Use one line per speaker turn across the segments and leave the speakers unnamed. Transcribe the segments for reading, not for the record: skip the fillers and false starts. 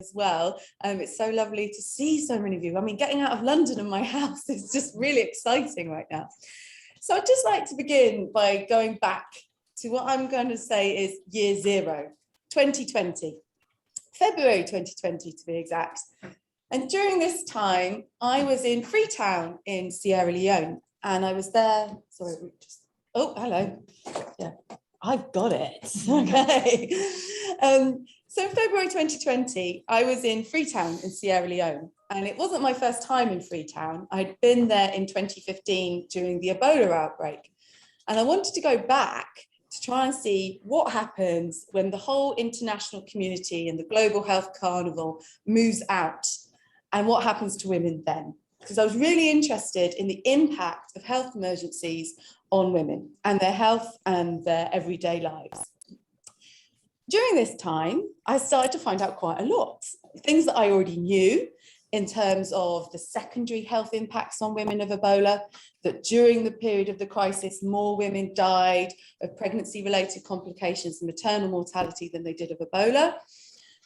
as well. It's so lovely to see so many of you. I mean, getting out of London and my house is just really exciting right now. So I'd just like to begin by going back to what I'm going to say is year zero, 2020, February 2020 to be exact. And during this time, I was in Freetown in Sierra Leone, and I was there, sorry, oh, hello, yeah, I've got it, okay. So in February 2020, I was in Freetown in Sierra Leone, and it wasn't my first time in Freetown. I'd been there in 2015 during the Ebola outbreak, and I wanted to go back to try and see what happens when the whole international community and the global health carnival moves out, and what happens to women then. Because I was really interested in the impact of health emergencies on women and their health and their everyday lives. During this time, I started to find out quite a lot. Things that I already knew in terms of the secondary health impacts on women of Ebola, that during the period of the crisis, more women died of pregnancy-related complications and maternal mortality than they did of Ebola.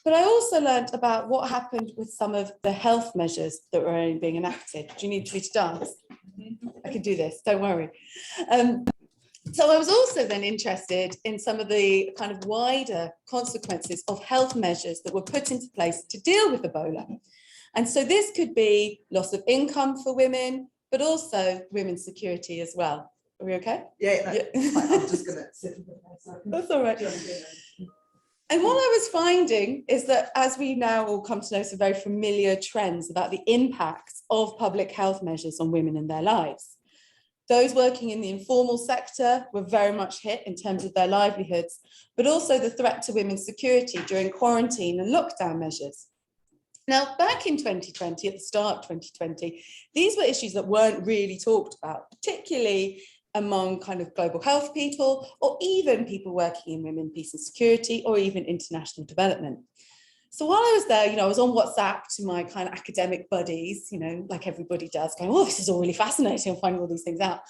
But I also learned about what happened with some of the health measures that were being enacted. Do you need me to dance? I can do this, don't worry. So I was also then interested in some of the kind of wider consequences of health measures that were put into place to deal with Ebola. And so this could be loss of income for women, but also women's security as well. Are we okay?
Yeah, no, I'm just going to sit a bit there.
That's all right. And what I was finding is that as we now all come to know some very familiar trends about the impacts of public health measures on women and their lives. Those working in the informal sector were very much hit in terms of their livelihoods, but also the threat to women's security during quarantine and lockdown measures. Now, back in 2020, at the start of 2020, these were issues that weren't really talked about, particularly among kind of global health people, or even people working in women, peace and security, or even international development. So while I was there, I was on WhatsApp to my kind of academic buddies, like everybody does, going, oh, this is all really fascinating, I'm finding all these things out.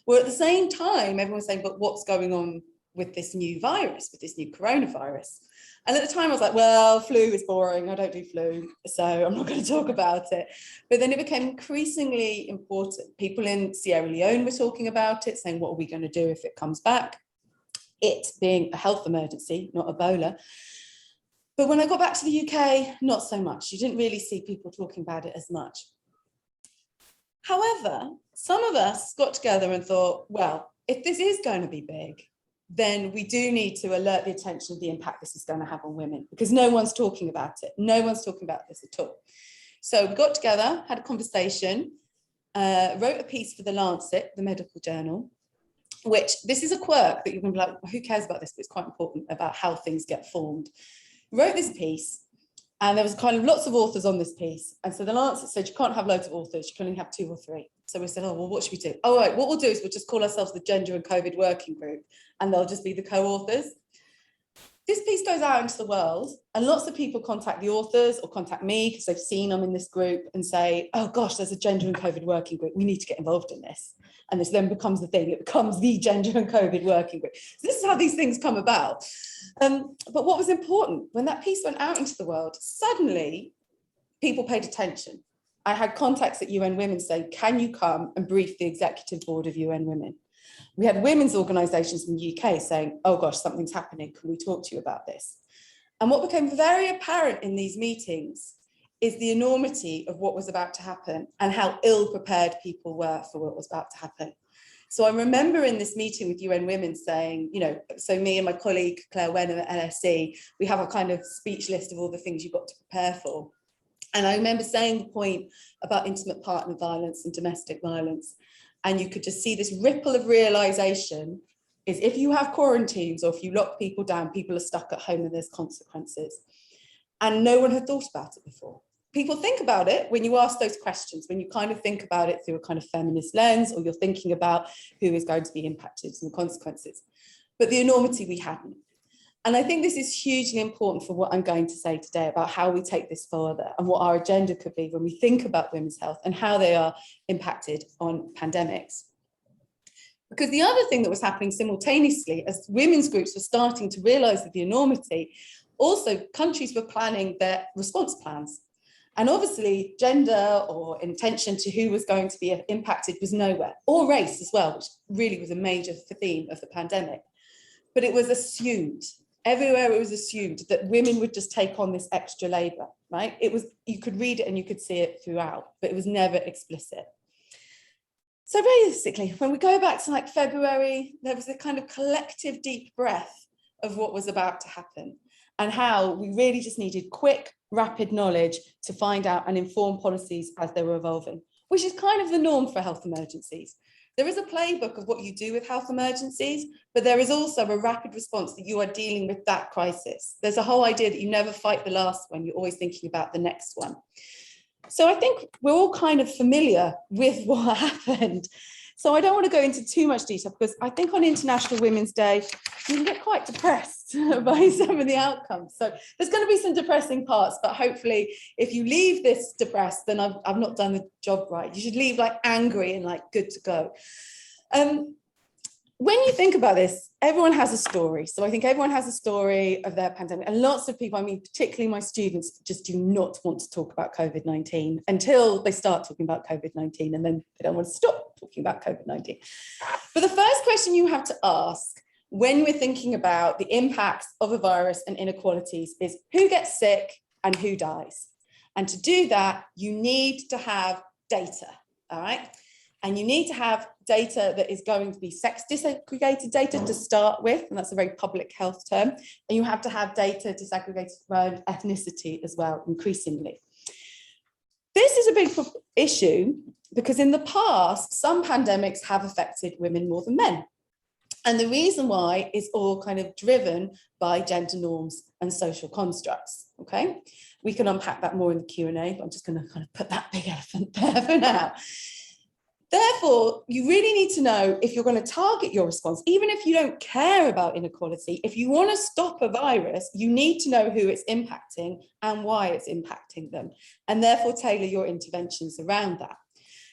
Where at the same time, everyone's saying, but what's going on with this new virus, with this new coronavirus? And at the time I was like, well, flu is boring, I don't do flu, so I'm not going to talk about it. But then it became increasingly important. People in Sierra Leone were talking about it, saying, what are we going to do if it comes back? It being a health emergency, not Ebola. But when I got back to the UK, not so much. You didn't really see people talking about it as much. However, some of us got together and thought, well, if this is going to be big, then we do need to alert the attention of the impact this is going to have on women, because no one's talking about it. No one's talking about this at all. So we got together, had a conversation, wrote a piece for The Lancet, the medical journal, which this is a quirk that you're going to be like, well, who cares about this? But it's quite important about how things get formed. Wrote this piece, and there was kind of lots of authors on this piece. And so The Lancet said, you can't have loads of authors, you can only have 2 or 3. So we said, oh, well, what should we do? Oh, right, what we'll do is we'll just call ourselves the Gender and COVID Working Group, and they'll just be the co-authors. This piece goes out into the world, and lots of people contact the authors or contact me because they've seen I'm in this group and say, oh gosh, there's a Gender and COVID Working Group, we need to get involved in this. And this then becomes the thing, it becomes the Gender and COVID Working Group. So this is how these things come about. But what was important, when that piece went out into the world, suddenly people paid attention. I had contacts at UN Women saying, can you come and brief the executive board of UN Women? We had women's organisations in the UK saying, oh gosh, something's happening, can we talk to you about this? And what became very apparent in these meetings is the enormity of what was about to happen and how ill prepared people were for what was about to happen. So I remember in this meeting with UN Women saying, so me and my colleague Claire Wenham at LSE, we have a kind of speech list of all the things you've got to prepare for. And I remember saying the point about intimate partner violence and domestic violence. And you could just see this ripple of realization is if you have quarantines or if you lock people down, people are stuck at home and there's consequences. And no one had thought about it before. People think about it when you ask those questions, when you kind of think about it through a kind of feminist lens, or you're thinking about who is going to be impacted and the consequences. But the enormity we hadn't. And I think this is hugely important for what I'm going to say today about how we take this further and what our agenda could be when we think about women's health and how they are impacted on pandemics. Because the other thing that was happening simultaneously as women's groups were starting to realise the enormity Also, countries were planning their response plans. And obviously, gender or intention to who was going to be impacted was nowhere, or race as well, which really was a major theme of the pandemic. But it was assumed, everywhere it was assumed that women would just take on this extra labor, right? It was, you could read it and you could see it throughout, but it was never explicit. So basically, when we go back to like February, there was a kind of collective deep breath of what was about to happen and how we really just needed quick, rapid knowledge to find out and inform policies as they were evolving, which is kind of the norm for health emergencies. There is a playbook of what you do with health emergencies, but there is also a rapid response that you are dealing with that crisis. There's a whole idea that you never fight the last one, you're always thinking about the next one. So I think we're all kind of familiar with what happened. So I don't want to go into too much detail because I think on International Women's Day, you can get quite depressed by some of the outcomes. So there's going to be some depressing parts, but hopefully if you leave this depressed, then I've not done the job right. You should leave like angry and like good to go. When you think about this, everyone has a story. So I think everyone has a story of their pandemic. And lots of people, I mean, particularly my students, just do not want to talk about COVID-19 until they start talking about COVID-19, and then they don't want to stop talking about COVID-19. But the first question you have to ask when we're thinking about the impacts of a virus and inequalities is who gets sick and who dies. And to do that, you need to have data, all right? And you need to have data that is going to be sex disaggregated data to start with, and that's a very public health term. And you have to have data disaggregated around ethnicity as well, increasingly. This is a big issue because in the past, some pandemics have affected women more than men. And the reason why is all kind of driven by gender norms and social constructs, okay? We can unpack that more in the Q&A, but I'm just going to kind of put that big elephant there for now. Therefore, you really need to know if you're going to target your response, even if you don't care about inequality. If you want to stop a virus, you need to know who it's impacting and why it's impacting them, and therefore tailor your interventions around that.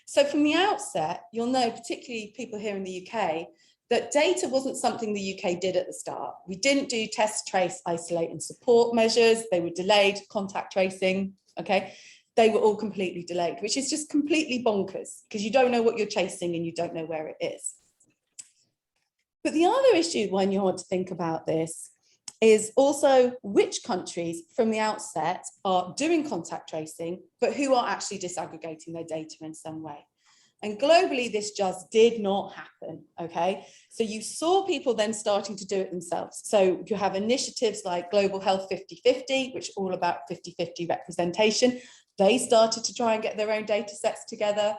So from the outset, you'll know, particularly people here in the UK, that data wasn't something the UK did at the start. We didn't do test, trace, isolate and support measures. They were delayed, contact tracing, okay? They were all completely delayed, which is just completely bonkers because you don't know what you're chasing and you don't know where it is. But the other issue when you want to think about this is also which countries from the outset are doing contact tracing, but who are actually disaggregating their data in some way. And globally, this just did not happen, okay? So you saw people then starting to do it themselves. So you have initiatives like Global Health 50-50, which are all about 50-50 representation. They started to try and get their own data sets together.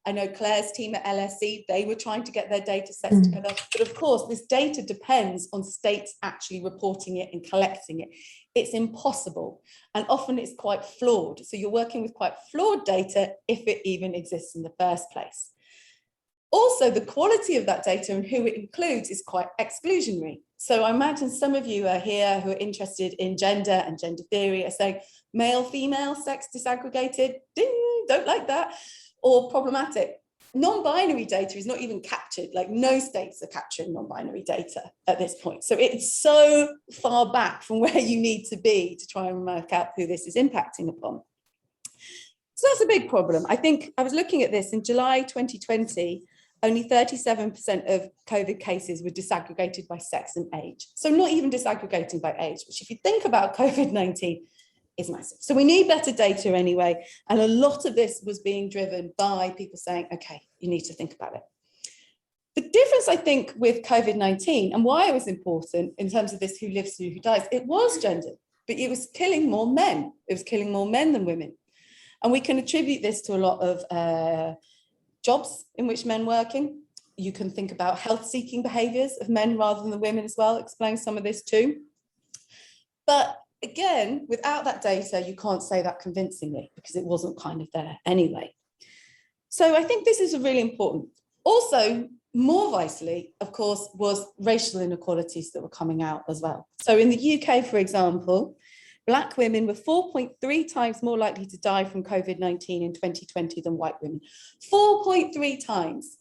I know Claire's team at LSE, they were trying to get their data sets together. But of course, this data depends on states actually reporting it and collecting it. It's impossible. And often it's quite flawed. So you're working with quite flawed data if it even exists in the first place. Also, the quality of that data and who it includes is quite exclusionary. So I imagine some of you are here who are interested in gender and gender theory are saying male, female, sex disaggregated, ding, don't like that, or problematic. Non-binary data is not even captured, like no states are capturing non-binary data at this point. So it's so far back from where you need to be to try and work out who this is impacting upon. So that's a big problem. I think I was looking at this in July 2020, only 37% of COVID cases were disaggregated by sex and age. So not even disaggregating by age, which if you think about COVID-19 is massive. So we need better data anyway. And a lot of this was being driven by people saying, okay, you need to think about it. The difference, I think, with COVID-19 and why it was important in terms of this who lives through who dies, it was gendered, but it was killing more men. It was killing more men than women. And we can attribute this to a lot of jobs in which men working. You can think about health-seeking behaviours of men rather than the women as well, explain some of this too. But again, without that data, you can't say that convincingly because it wasn't kind of there anyway. So I think this is really important. Also, more vitally, of course, was racial inequalities that were coming out as well. So in the UK, for example, Black women were 4.3 times more likely to die from COVID-19 in 2020 than white women. 4.3 times.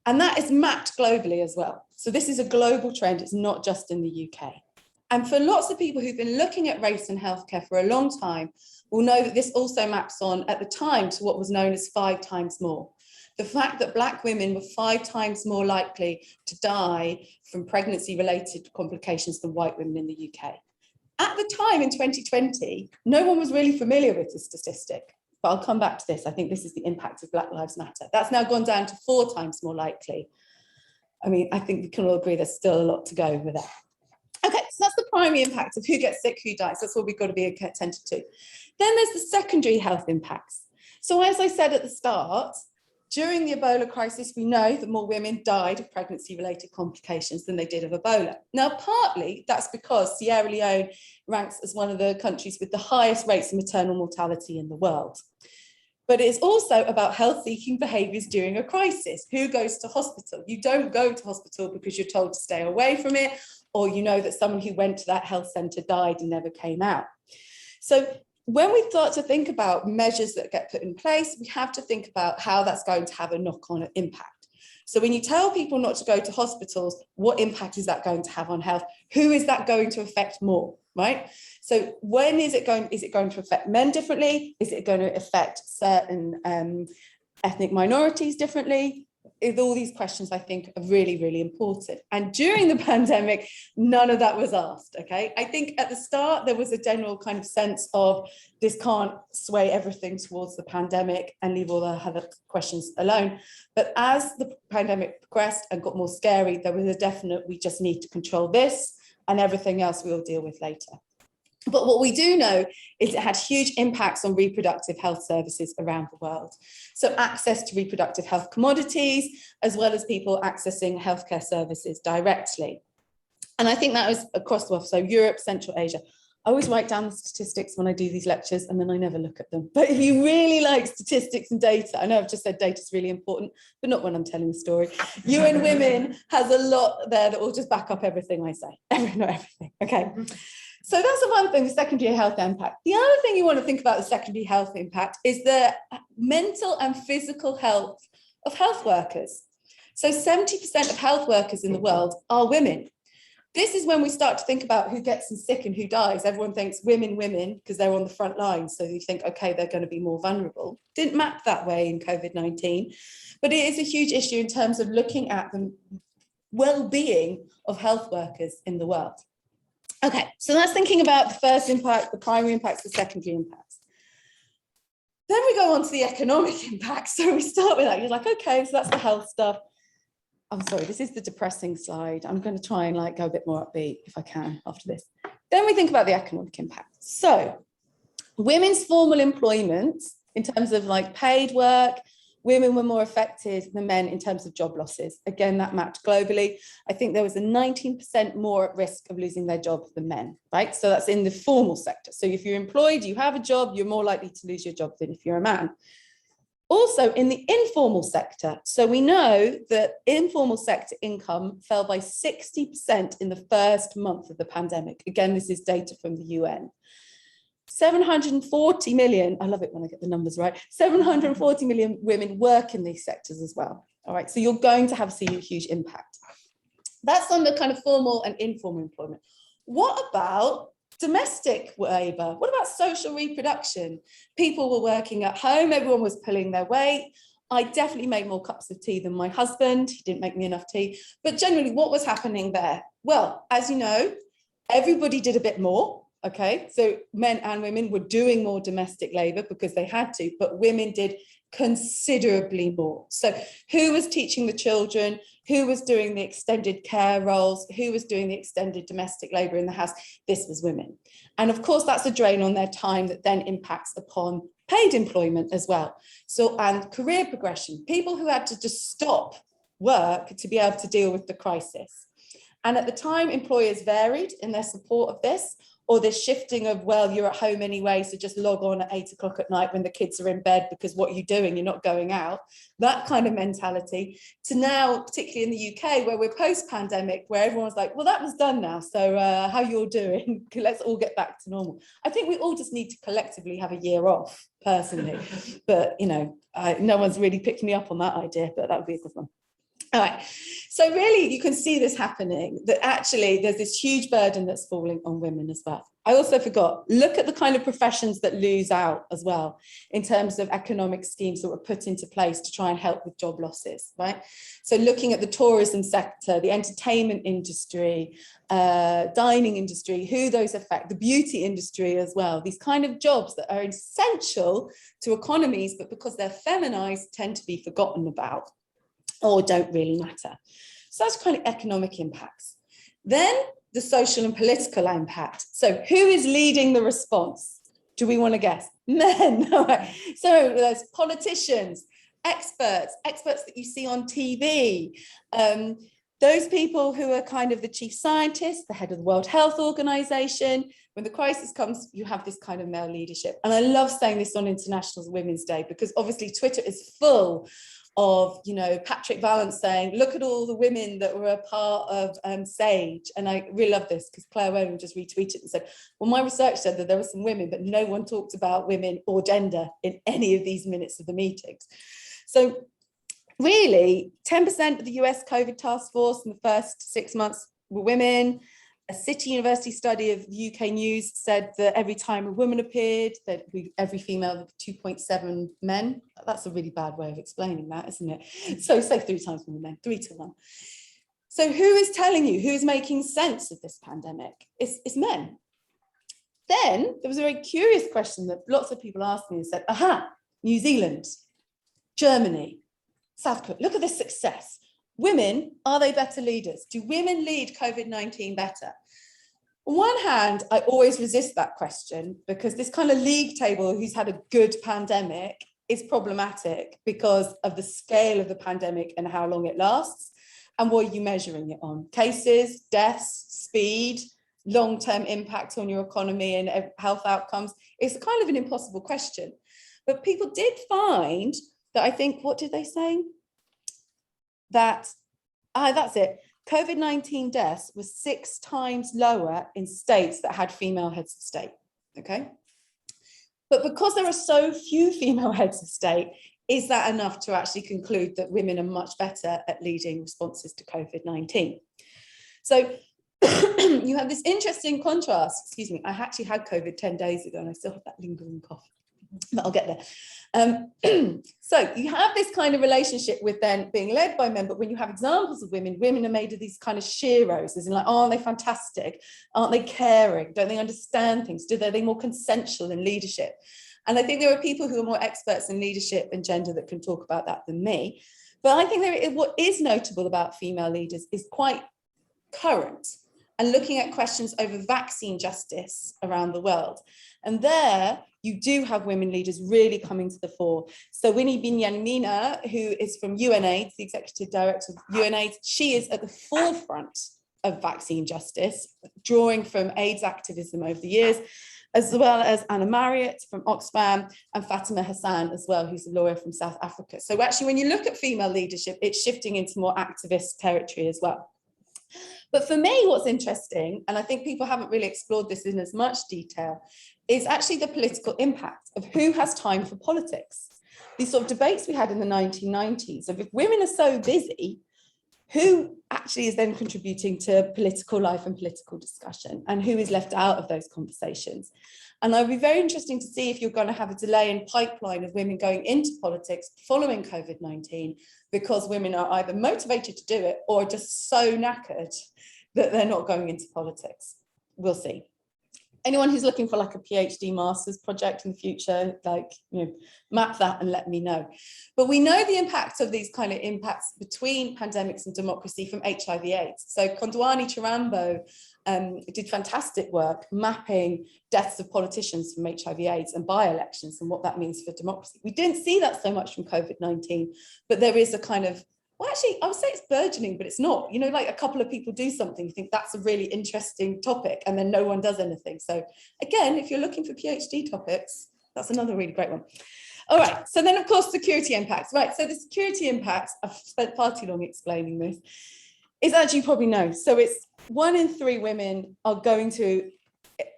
And that is mapped globally as well. So this is a global trend. It's not just in the UK. And for lots of people who've been looking at race and healthcare for a long time, will know that this also maps on, at the time, to what was known as 5 times more. The fact that Black women were 5 times more likely to die from pregnancy-related complications than white women in the UK. At the time in 2020, no one was really familiar with this statistic, but I'll come back to this. I think this is the impact of Black Lives Matter. That's now gone down to 4 times more likely. I mean, I think we can all agree there's still a lot to go over there. Okay, so that's the primary impact of who gets sick, who dies. That's what we've got to be attentive to. Then there's the secondary health impacts. So as I said at the start, during the Ebola crisis, we know that more women died of pregnancy-related complications than they did of Ebola. Now, partly that's because Sierra Leone ranks as one of the countries with the highest rates of maternal mortality in the world. But it's also about health-seeking behaviours during a crisis. Who goes to hospital? You don't go to hospital because you're told to stay away from it, or you know that someone who went to that health centre died and never came out. So when we start to think about measures that get put in place, we have to think about how that's going to have a knock-on impact. So when you tell people not to go to hospitals, what impact is that going to have on health? Who is that going to affect more, right? So when is it going to affect men differently? Is it going to affect certain ethnic minorities differently? All these questions, I think, are really, really important. And during the pandemic, none of that was asked, okay? I think at the start, there was a general kind of sense of this can't sway everything towards the pandemic and leave all the other questions alone. But as the pandemic progressed and got more scary, there was a definite, we just need to control this and everything else we'll deal with later. But what we do know is it had huge impacts on reproductive health services around the world. So access to reproductive health commodities, as well as people accessing healthcare services directly. And I think that was across the world, so Europe, Central Asia. I always write down the statistics when I do these lectures and then I never look at them. But if you really like statistics and data, I know I've just said data is really important, but not when I'm telling the story. UN Women has a lot there that will just back up everything I say. Not everything, okay. So that's the one thing, the secondary health impact. The other thing you want to think about the secondary health impact is the mental and physical health of health workers. So 70% of health workers in the world are women. This is when we start to think about who gets sick and who dies. Everyone thinks women, because they're on the front line. So you think, okay, they're going to be more vulnerable. Didn't map that way in COVID-19, but it is a huge issue in terms of looking at the well-being of health workers in the world. Okay, so that's thinking about the first impact, the primary impacts, the secondary impacts. Then we go on to the economic impacts. So we start with that. You're like, okay, so that's the health stuff. I'm sorry, this is the depressing slide. I'm going to try and go a bit more upbeat if I can after this. Then we think about the economic impact. So women's formal employment in terms of paid work, women were more affected than men in terms of job losses. Again, that mapped globally. I think there was a 19% more at risk of losing their job than men, right? So that's in the formal sector. So if you're employed, you have a job, you're more likely to lose your job than if you're a man. Also in the informal sector. So we know that informal sector income fell by 60% in the first month of the pandemic. Again, this is data from the UN. 740 million, I love it when I get the numbers right, 740 million women work in these sectors as well. All right, so you're going to see a huge impact. That's on the kind of formal and informal employment. What about domestic labour? What about social reproduction? People were working at home, everyone was pulling their weight. I definitely made more cups of tea than my husband. He didn't make me enough tea. But generally, what was happening there? Well, as you know, everybody did a bit more. Okay, so men and women were doing more domestic labour because they had to, but women did considerably more. So who was teaching the children? Who was doing the extended care roles? Who was doing the extended domestic labour in the house? This was women. And of course, that's a drain on their time that then impacts upon paid employment as well. So, and career progression, people who had to just stop work to be able to deal with the crisis. And at the time, employers varied in their support of this, or this shifting of, well, you're at home anyway, so just log on at 8 o'clock at night when the kids are in bed, because what are you doing? You're not going out. That kind of mentality, to now, particularly in the UK, where we're post-pandemic, where everyone's like, well, that was done now, so how you're doing? Let's all get back to normal. I think we all just need to collectively have a year off, personally. But, no one's really picked me up on that idea, but that would be a good one. All right, so really you can see this happening, that actually there's this huge burden that's falling on women as well. I also forgot, look at the kind of professions that lose out as well in terms of economic schemes that were put into place to try and help with job losses, right? So looking at the tourism sector, the entertainment industry, dining industry, who those affect, the beauty industry as well, these kind of jobs that are essential to economies, but because they're feminized tend to be forgotten about or don't really matter. So that's kind of economic impacts. Then the social and political impact. So who is leading the response? Do we want to guess? Men. So there's politicians, experts that you see on TV, those people who are kind of the chief scientists, the head of the World Health Organization. When the crisis comes, you have this kind of male leadership. And I love saying this on International Women's Day, because obviously Twitter is full of, you know, Patrick Vallance saying, look at all the women that were a part of SAGE. And I really love this because Claire Whalen just retweeted and said, well, my research said that there were some women, but no one talked about women or gender in any of these minutes of the meetings. So really, 10% of the US COVID task force in the first 6 months were women. A City University study of UK News said that every time a woman appeared, that every female 2.7 men. That's a really bad way of explaining that, isn't it? So say 3 times more men, 3 to 1. So who is telling you, who is making sense of this pandemic? It's men. Then there was a very curious question that lots of people asked me and said, aha, New Zealand, Germany, South Korea, look at this success. Women, are they better leaders? Do women lead COVID-19 better? On one hand, I always resist that question because this kind of league table who's had a good pandemic is problematic because of the scale of the pandemic and how long it lasts. And what are you measuring it on? Cases, deaths, speed, long-term impact on your economy and health outcomes? It's kind of an impossible question. But people did find that, I think, what did they say? That, that's it, COVID-19 deaths was 6 times lower in states that had female heads of state, okay? But because there are so few female heads of state, is that enough to actually conclude that women are much better at leading responses to COVID-19? So you have this interesting contrast, excuse me, I actually had COVID 10 days ago and I still have that lingering cough. But I'll get there. So you have this kind of relationship with then being led by men, but when you have examples of women, women are made of these kind of sheroes, as in like, oh, aren't they fantastic? Aren't they caring? Don't they understand things? Are they more consensual in leadership? And I think there are people who are more experts in leadership and gender that can talk about that than me. But I think what is notable about female leaders is quite current and looking at questions over vaccine justice around the world. And there you do have women leaders really coming to the fore. So Winnie Binyamina, who is from UNAIDS, the executive director of UNAIDS, she is at the forefront of vaccine justice, drawing from AIDS activism over the years, as well as Anna Marriott from Oxfam and Fatima Hassan as well, who's a lawyer from South Africa. So actually, when you look at female leadership, it's shifting into more activist territory as well. But for me, what's interesting, and I think people haven't really explored this in as much detail, is actually the political impact of who has time for politics. These sort of debates we had in the 1990s of if women are so busy, who actually is then contributing to political life and political discussion, and who is left out of those conversations? And it would be very interesting to see if you're going to have a delay in pipeline of women going into politics following COVID-19, because women are either motivated to do it or just so knackered that they're not going into politics. We'll see. Anyone who's looking for like a PhD master's project in the future, like, you know, map that and let me know. But we know the impact of these kind of impacts between pandemics and democracy from HIV/AIDS. So Kondwani Chirambo did fantastic work mapping deaths of politicians from HIV/AIDS and by-elections and what that means for democracy. We didn't see that so much from COVID-19, but there is a kind of, well, actually, I would say it's burgeoning, but it's not. You know, like a couple of people do something, you think that's a really interesting topic, and then no one does anything. So again, if you're looking for PhD topics, that's another really great one. All right, so then of course, security impacts. Right, so the security impacts, I've spent far too long explaining this, is, as you probably know, so it's 1 in 3 women are going to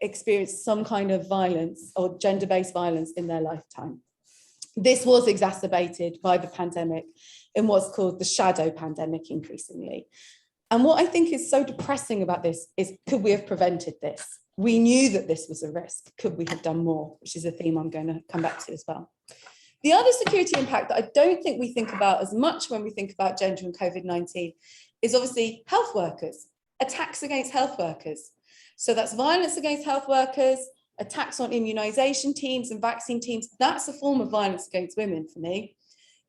experience some kind of violence or gender-based violence in their lifetime. This was exacerbated by the pandemic in what's called the shadow pandemic increasingly. And what I think is so depressing about this is, could we have prevented this? We knew that this was a risk. Could we have done more? Which is a theme I'm going to come back to as well. The other security impact that I don't think we think about as much when we think about gender and COVID-19 is obviously health workers, attacks against health workers. So that's violence against health workers, attacks on immunization teams and vaccine teams. That's a form of violence against women for me.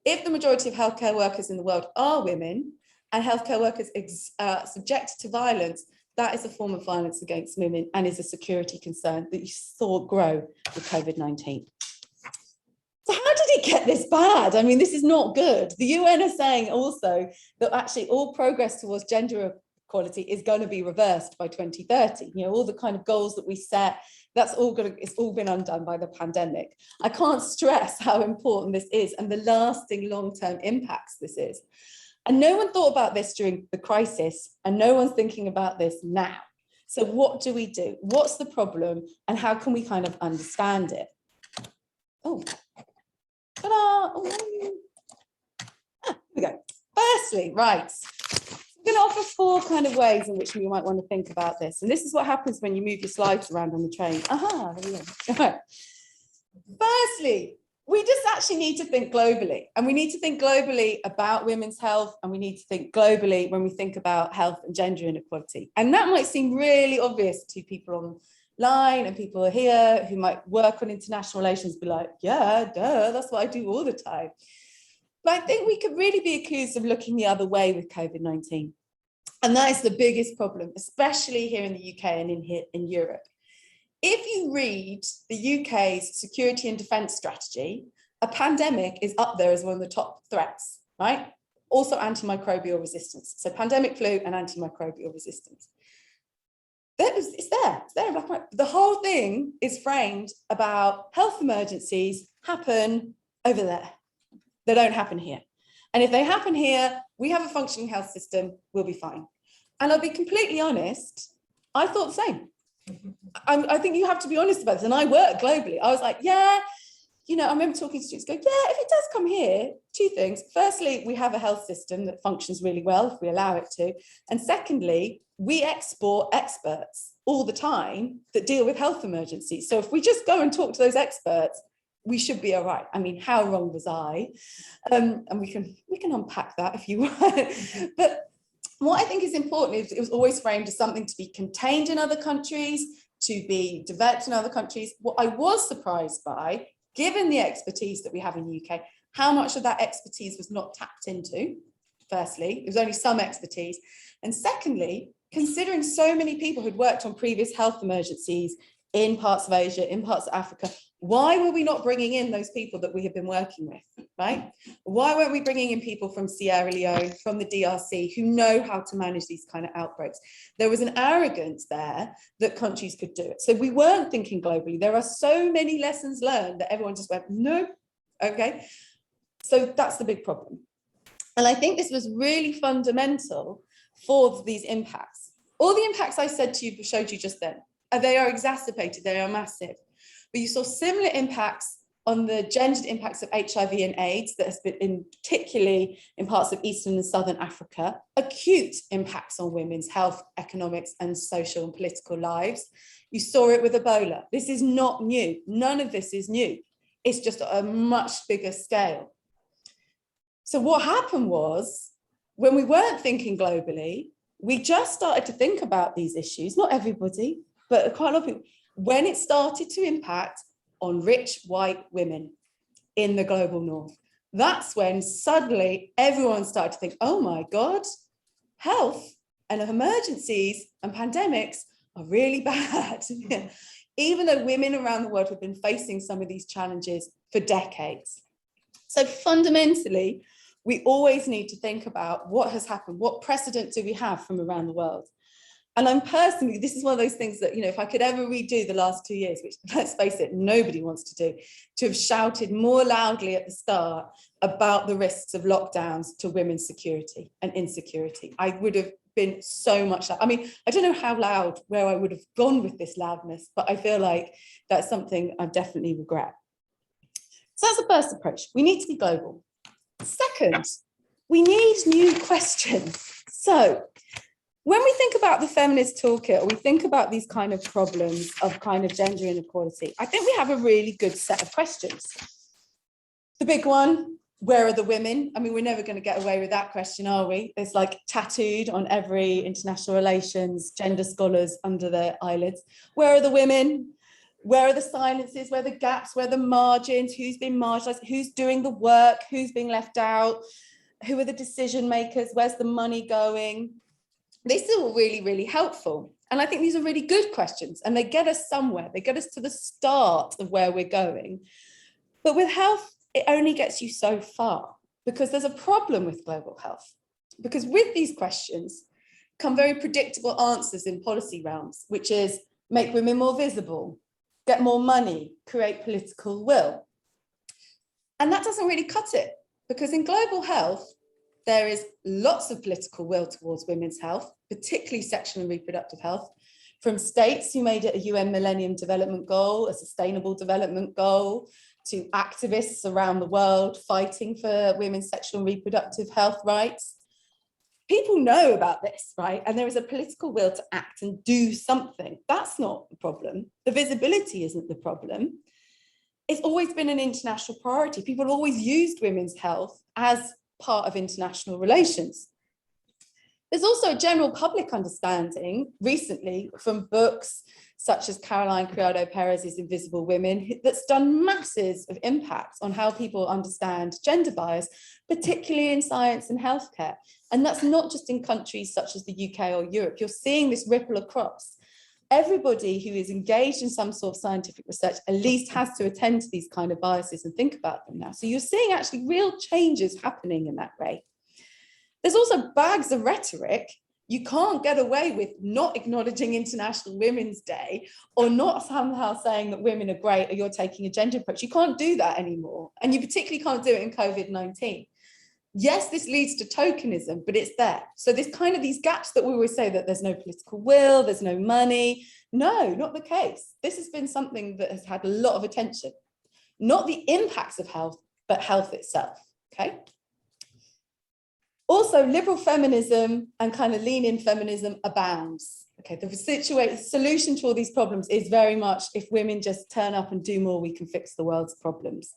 If the majority of healthcare workers in the world are women and healthcare workers subjected to violence, that is a form of violence against women and is a security concern that you saw grow with COVID-19. So how did it get this bad? I mean, this is not good. The UN is saying also that actually all progress towards gender equality is going to be reversed by 2030. You know, all the kind of goals that we set, it's all been undone by the pandemic. I can't stress how important this is and the lasting long-term impacts this is. And no one thought about this during the crisis, and no one's thinking about this now. So what do we do? What's the problem, and how can we kind of understand it? Oh, ta-da! Here we go. Firstly, right, I'm going to offer 4 kind of ways in which we might want to think about this. And this is what happens when you move your slides around on the train. Aha, there we go. All right. Firstly, we just actually need to think globally, and we need to think globally about women's health, and we need to think globally when we think about health and gender inequality. And that might seem really obvious to people online and people here who might work on international relations, be like, yeah, duh, that's what I do all the time. But I think we could really be accused of looking the other way with COVID-19. And that is the biggest problem, especially here in the UK and in Europe. If you read the UK's security and defence strategy, a pandemic is up there as one of the top threats, right? Also antimicrobial resistance. So pandemic flu and antimicrobial resistance. It's there, black and white. The whole thing is framed about health emergencies happen over there. They don't happen here. And if they happen here, we have a functioning health system, we'll be fine. And I'll be completely honest, I thought the same. I think you have to be honest about this. And I work globally. I was like, yeah, you know, I remember talking to students going, yeah, if it does come here, 2 things. Firstly, we have a health system that functions really well if we allow it to. And secondly, we export experts all the time that deal with health emergencies. So if we just go and talk to those experts, we should be all right. I mean, how wrong was I? And we can unpack that if you want. But what I think is important is it was always framed as something to be contained in other countries, to be developed in other countries. What I was surprised by, given the expertise that we have in the UK, how much of that expertise was not tapped into. Firstly, it was only some expertise. And secondly, considering so many people who'd worked on previous health emergencies in parts of Asia, in parts of Africa, why were we not bringing in those people that we have been working with, right? Why weren't we bringing in people from Sierra Leone, from the GRC, who know how to manage these kind of outbreaks? There was an arrogance there that countries could do it. So we weren't thinking globally. There are so many lessons learned that everyone just went, no, okay. So that's the big problem. And I think this was really fundamental for these impacts. All the impacts I said to you, showed you just then, they are exacerbated, they are massive. But you saw similar impacts on the gendered impacts of HIV and AIDS that has been particularly in parts of Eastern and Southern Africa, acute impacts on women's health, economics, and social and political lives. You saw it with Ebola. This is not new. None of this is new. It's just a much bigger scale. So what happened was, when we weren't thinking globally, we just started to think about these issues, not everybody, but quite a lot of people, when it started to impact on rich white women in the global north. That's when suddenly everyone started to think, oh my God, health and emergencies and pandemics are really bad. Even though women around the world have been facing some of these challenges for decades. So fundamentally, we always need to think about what has happened, what precedent do we have from around the world? And I'm personally, this is one of those things that, you know, if I could ever redo the last 2 years, which let's face it, nobody wants to do, to have shouted more loudly at the start about the risks of lockdowns to women's security and insecurity. I would have been so much, I mean, I don't know how loud, where I would have gone with this loudness, but I feel like that's something I definitely regret. So that's the first approach. We need to be global. Second, we need new questions. So when we think about the feminist toolkit, or we think about these kind of problems of kind of gender inequality, I think we have a really good set of questions. The big one, where are the women? I mean, we're never going to get away with that question, are we? It's like tattooed on every international relations gender scholars under their eyelids. Where are the women? Where are the silences? Where are the gaps? Where are the margins? Who's being marginalized? Who's doing the work? Who's being left out? Who are the decision makers? Where's the money going? These are all really, really helpful. And I think these are really good questions, and they get us somewhere. They get us to the start of where we're going. But with health, it only gets you so far, because there's a problem with global health. Because with these questions come very predictable answers in policy realms, which is make women more visible, get more money, create political will. And that doesn't really cut it, because in global health, there is lots of political will towards women's health, particularly sexual and reproductive health, from states who made it a UN Millennium Development Goal, a sustainable development goal, to activists around the world fighting for women's sexual and reproductive health rights. People know about this, right? And there is a political will to act and do something. That's not the problem. The visibility isn't the problem. It's always been an international priority. People have always used women's health as part of international relations. There's also a general public understanding recently from books such as Caroline Criado Perez's Invisible Women, that's done masses of impact on how people understand gender bias, particularly in science and healthcare. And that's not just in countries such as the UK or Europe. You're seeing this ripple across. Everybody who is engaged in some sort of scientific research at least has to attend to these kind of biases and think about them now. So you're seeing actually real changes happening in that way. There's also bags of rhetoric. You can't get away with not acknowledging International Women's Day, or not somehow saying that women are great or you're taking a gender approach. You can't do that anymore. And you particularly can't do it in COVID-19. Yes, this leads to tokenism, but it's there. So this kind of these gaps that we always say that there's no political will, there's no money. No, not the case. This has been something that has had a lot of attention. Not the impacts of health, but health itself, okay? Also, liberal feminism and kind of lean-in feminism abounds. Okay, the solution to all these problems is very much, if women just turn up and do more, we can fix the world's problems.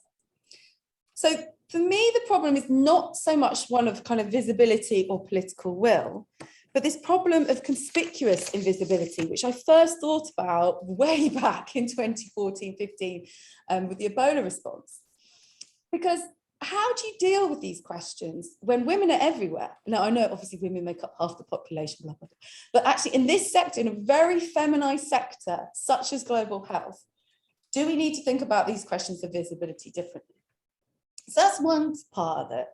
So for me, the problem is not so much one of kind of visibility or political will, but this problem of conspicuous invisibility, which I first thought about way back in 2014, 15 with the Ebola response. Because how do you deal with these questions when women are everywhere? Now, I know obviously women make up half the population, blah, blah, blah. But actually in this sector, in a very feminized sector, such as global health, do we need to think about these questions of visibility differently? So that's one part of it.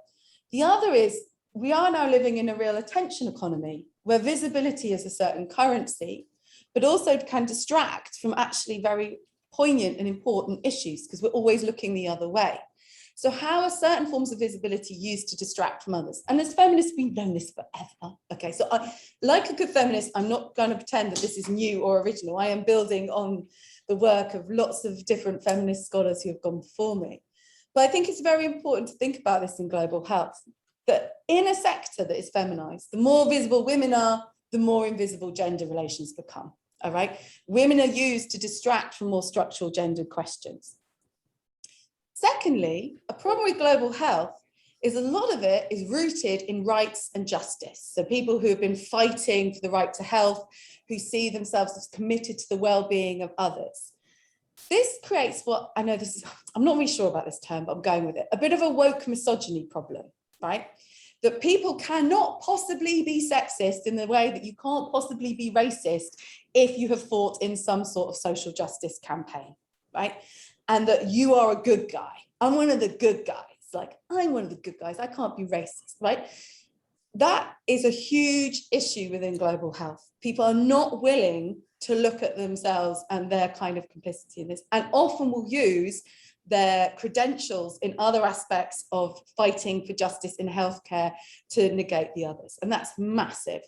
The other is we are now living in a real attention economy where visibility is a certain currency, but also can distract from actually very poignant and important issues because we're always looking the other way. So how are certain forms of visibility used to distract from others? And as feminists, we've known this forever. Okay, so like a good feminist, I'm not going to pretend that this is new or original. I am building on the work of lots of different feminist scholars who have gone before me. But I think it's very important to think about this in global health, that in a sector that is feminized, the more visible women are, the more invisible gender relations become, all right? Women are used to distract from more structural gender questions. Secondly, a problem with global health is a lot of it is rooted in rights and justice. So people who have been fighting for the right to health, who see themselves as committed to the well-being of others. This creates what, I know this is, I'm not really sure about this term, but I'm going with it, a bit of a woke misogyny problem, right? That people cannot possibly be sexist in the way that you can't possibly be racist if you have fought in some sort of social justice campaign, right? And that you are a good guy. I'm one of the good guys. Like, I'm one of the good guys. I can't be racist, right? That is a huge issue within global health. People are not willing to look at themselves and their kind of complicity in this, and often will use their credentials in other aspects of fighting for justice in healthcare to negate the others. And that's massive.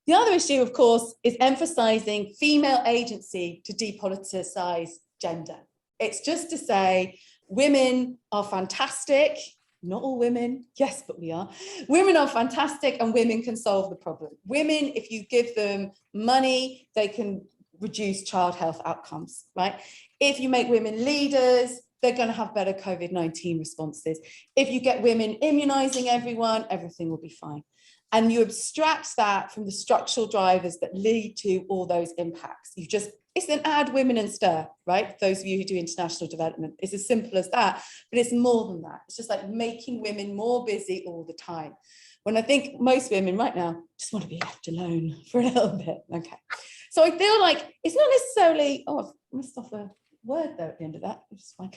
The other issue, of course, is emphasizing female agency to depoliticize gender. It's just to say, women are fantastic. Not all women, yes, but we are. Women are fantastic and women can solve the problem. Women, if you give them money, they can reduce child health outcomes, right? If you make women leaders, they're going to have better COVID-19 responses. If you get women immunizing everyone, everything will be fine. And you abstract that from the structural drivers that lead to all those impacts. It's an add women and stir, right? Those of you who do international development, it's as simple as that, but it's more than that. It's just like making women more busy all the time. When I think most women right now just want to be left alone for a little bit, okay. So I feel like it's not necessarily, oh, I've missed off a word there at the end of that, which is fine.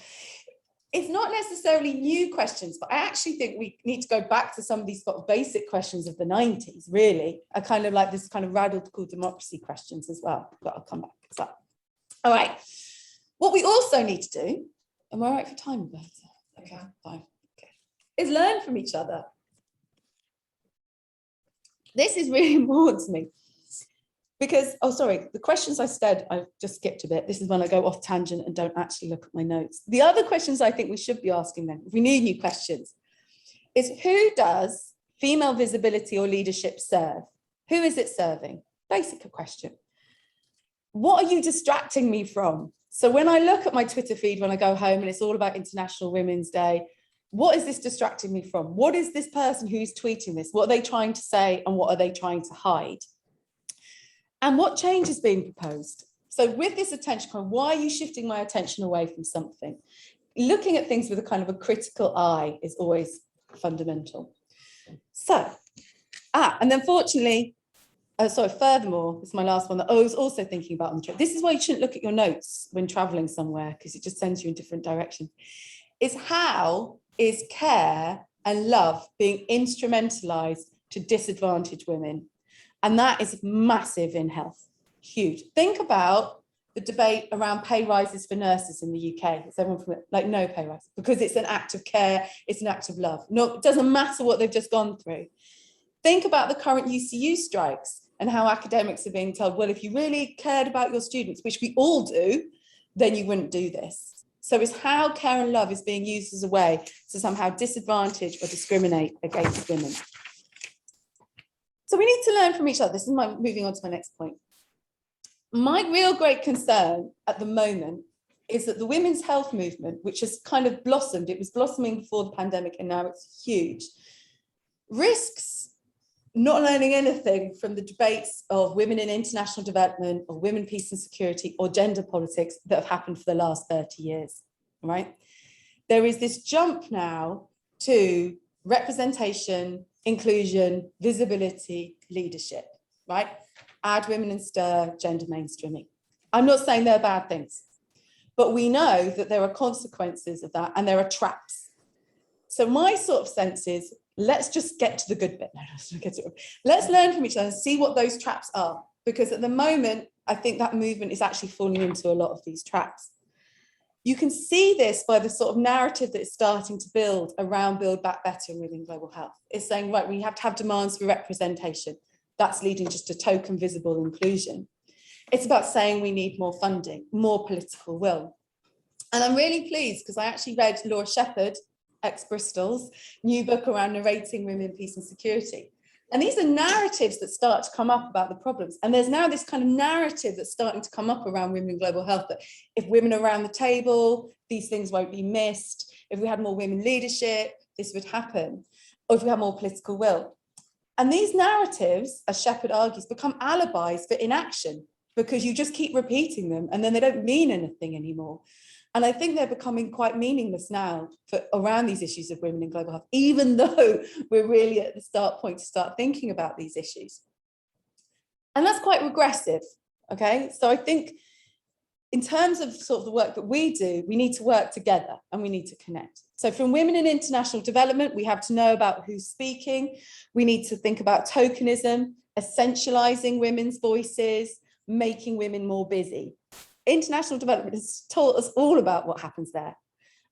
It's not necessarily new questions, but I actually think we need to go back to some of these sort of basic questions of the 90s, really, are kind of like this kind of radical democracy questions as well, but I'll come back to that. All right, what we also need to do, am I right for time, Roberta? Okay, fine, okay, is learn from each other. This is really important to me. Because, oh, sorry, the questions I said, I've just skipped a bit. This is when I go off tangent and don't actually look at my notes. The other questions I think we should be asking then, if we need new questions, is who does female visibility or leadership serve? Who is it serving? Basic question. What are you distracting me from? So when I look at my Twitter feed when I go home and it's all about International Women's Day, what is this distracting me from? What is this person who's tweeting this? What are they trying to say and what are they trying to hide? And what change is being proposed? So with this attention, why are you shifting my attention away from something? Looking at things with a kind of a critical eye is always fundamental. So, and then fortunately, furthermore, this is my last one that I was also thinking about on the trip. This is why you shouldn't look at your notes when traveling somewhere, because it just sends you in different directions. Is how is care and love being instrumentalized to disadvantage women? And that is massive in health, huge. Think about the debate around pay rises for nurses in the UK. Is everyone from it? Like no pay rise, because it's an act of care, it's an act of love. No, it doesn't matter what they've just gone through. Think about the current UCU strikes and how academics are being told, well, if you really cared about your students, which we all do, then you wouldn't do this. So it's how care and love is being used as a way to somehow disadvantage or discriminate against women. So we need to learn from each other. This is moving on to my next point. My real great concern at the moment is that the women's health movement, which has kind of blossomed, it was blossoming before the pandemic and now it's huge, risks not learning anything from the debates of women in international development or women, peace and security or gender politics that have happened for the last 30 years, right? There is this jump now to representation, inclusion, visibility, leadership, right? Add women and stir, gender mainstreaming. I'm not saying they're bad things, but we know that there are consequences of that and there are traps. So my sort of sense is, let's just get to the good bit. Let's learn from each other and see what those traps are, because at the moment, I think that movement is actually falling into a lot of these traps. You can see this by the sort of narrative that is starting to build around Build Back Better within global health. It's saying, right, we have to have demands for representation. That's leading just to token visible inclusion. It's about saying we need more funding, more political will. And I'm really pleased because I actually read Laura Shepherd, ex-Bristol's new book around narrating women, peace and security. And these are narratives that start to come up about the problems. And there's now this kind of narrative that's starting to come up around women in global health, that if women are around the table, these things won't be missed. If we had more women leadership, this would happen. Or if we had more political will. And these narratives, as Shepherd argues, become alibis for inaction, because you just keep repeating them and then they don't mean anything anymore. And I think they're becoming quite meaningless now around these issues of women in global health, even though we're really at the start point to start thinking about these issues. And that's quite regressive, okay? So I think in terms of sort of the work that we do, we need to work together and we need to connect. So from women in international development, we have to know about who's speaking. We need to think about tokenism, essentializing women's voices, making women more busy. International development has taught us all about what happens there.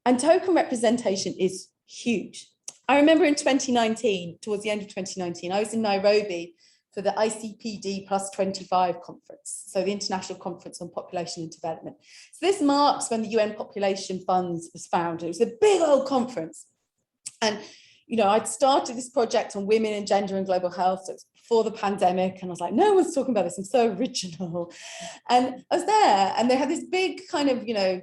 And token representation is huge. I remember in 2019, towards the end of 2019, I was in Nairobi for the ICPD +25 conference, so the International Conference on Population and Development. So this marks when the UN Population Funds was founded. It was a big old conference. And, you know, I'd started this project on women and gender and global health, so it's before the pandemic, and I was like, no one's talking about this, I'm so original. And I was there, and they had this big kind of, you know,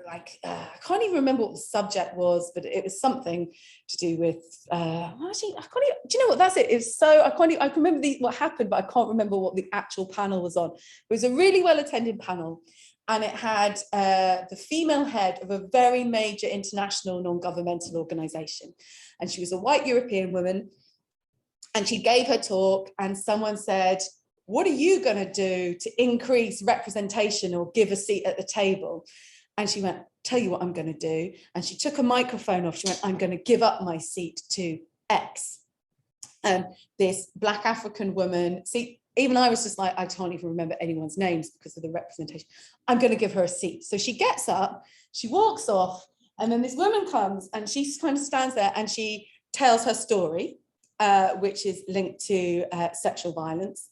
like, I can't even remember what the subject was, but it was something to do with, actually, I can't even, do you know what, that's it. It's so, I can remember what happened, but I can't remember what the actual panel was on. It was a really well-attended panel, and it had the female head of a very major international non-governmental organization. And she was a white European woman, and she gave her talk, and someone said, what are you gonna do to increase representation or give a seat at the table? And she went, tell you what I'm going to do. And she took a microphone off. She went, I'm going to give up my seat to X. And this Black African woman, see, even I was just like, I can't even remember anyone's names because of the representation. I'm going to give her a seat. So she gets up, she walks off, and then this woman comes and she kind of stands there and she tells her story, which is linked to sexual violence.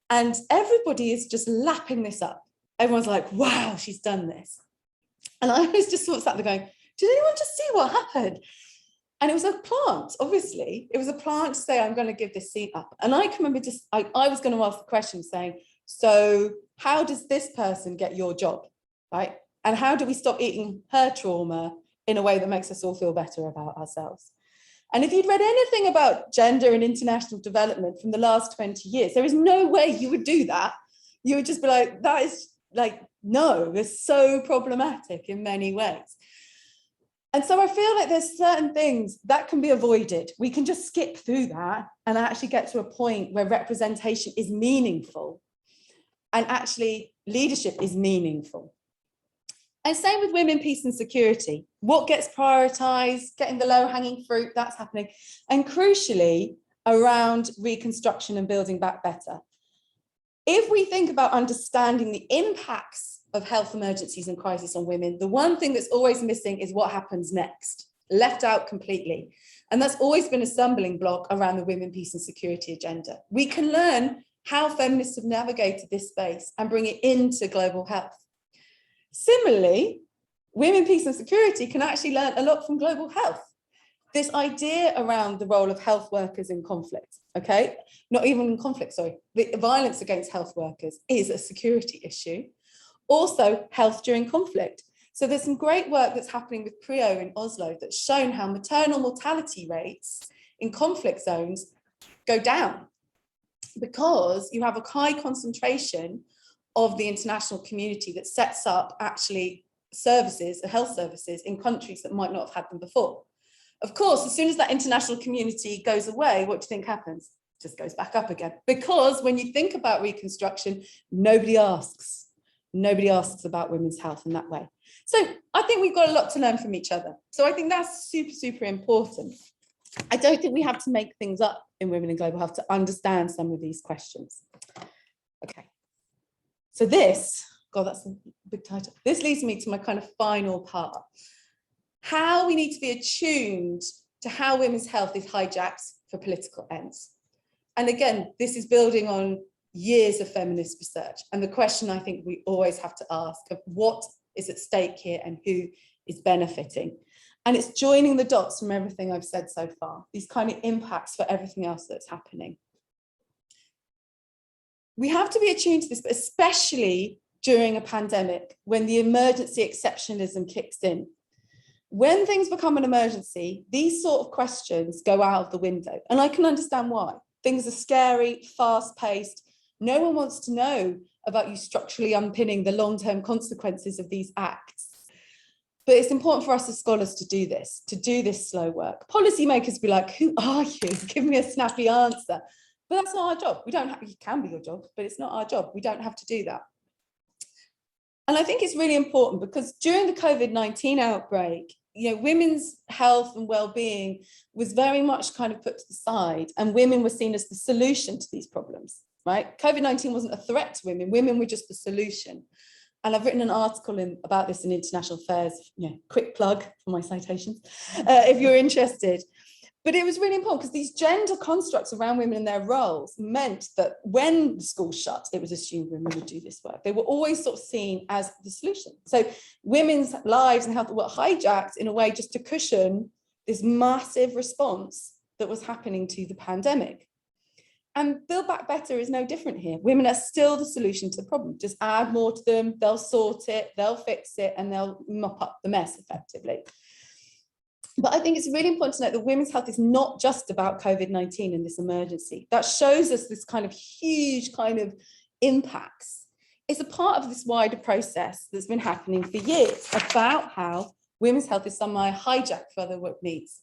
And everybody is just lapping this up. Everyone's like, wow, she's done this. And I was just sort of sat there going, did anyone just see what happened? And it was a plant, obviously. It was a plant to say, I'm going to give this seat up. And I can remember just, I was going to ask the question saying, so how does this person get your job, right? And how do we stop eating her trauma in a way that makes us all feel better about ourselves? And if you'd read anything about gender and international development from the last 20 years, there is no way you would do that. You would just be like, that is like, no, it's so problematic in many ways. And so I feel like there's certain things that can be avoided. We can just skip through that and actually get to a point where representation is meaningful and actually leadership is meaningful. And same with women, peace and security. What gets prioritized, getting the low-hanging fruit, that's happening. And crucially, around reconstruction and building back better. If we think about understanding the impacts of health emergencies and crisis on women, the one thing that's always missing is what happens next, left out completely. And that's always been a stumbling block around the women, peace and security agenda. We can learn how feminists have navigated this space and bring it into global health. Similarly, women, peace and security can actually learn a lot from global health. This idea around the role of health workers in conflict, okay? Not even in conflict, sorry. The violence against health workers is a security issue. Also, health during conflict. So there's some great work that's happening with PRIO in Oslo that's shown how maternal mortality rates in conflict zones go down because you have a high concentration of the international community that sets up actually services, health services in countries that might not have had them before. Of course, as soon as that international community goes away, what do you think happens? It just goes back up again. Because when you think about reconstruction, nobody asks about women's health in that way. So I think we've got a lot to learn from each other. So I think that's super, super important. I don't think we have to make things up in Women in Global Health to understand some of these questions. Okay. So this, God, that's a big title. This leads me to my kind of final part. How we need to be attuned to how women's health is hijacked for political ends. And again, this is building on years of feminist research. And the question I think we always have to ask of what is at stake here and who is benefiting. And it's joining the dots from everything I've said so far, these kind of impacts for everything else that's happening. We have to be attuned to this, but especially during a pandemic, when the emergency exceptionalism kicks in. When things become an emergency, these sort of questions go out of the window. And I can understand why. Things are scary, fast-paced. No one wants to know about you structurally unpinning the long-term consequences of these acts. But it's important for us as scholars to do this slow work. Policymakers be like, who are you? Give me a snappy answer. But that's not our job. We don't have, it can be your job, but it's not our job. We don't have to do that. And I think it's really important because during the COVID-19 outbreak, you know, women's health and well-being was very much kind of put to the side, and women were seen as the solution to these problems, right? COVID-19 wasn't a threat to women. Women were just the solution. And I've written an article about this in International Affairs, you know, quick plug for my citations, if you're interested. But it was really important because these gender constructs around women and their roles meant that when the school shut, it was assumed women would do this work. They were always sort of seen as the solution. So women's lives and health were hijacked in a way just to cushion this massive response that was happening to the pandemic. And Build Back Better is no different here. Women are still the solution to the problem. Just add more to them, they'll sort it, they'll fix it, and they'll mop up the mess effectively. But I think it's really important to note that women's health is not just about COVID-19 and this emergency. That shows us this kind of huge kind of impacts. It's a part of this wider process that's been happening for years about how women's health is somehow hijacked for other work needs.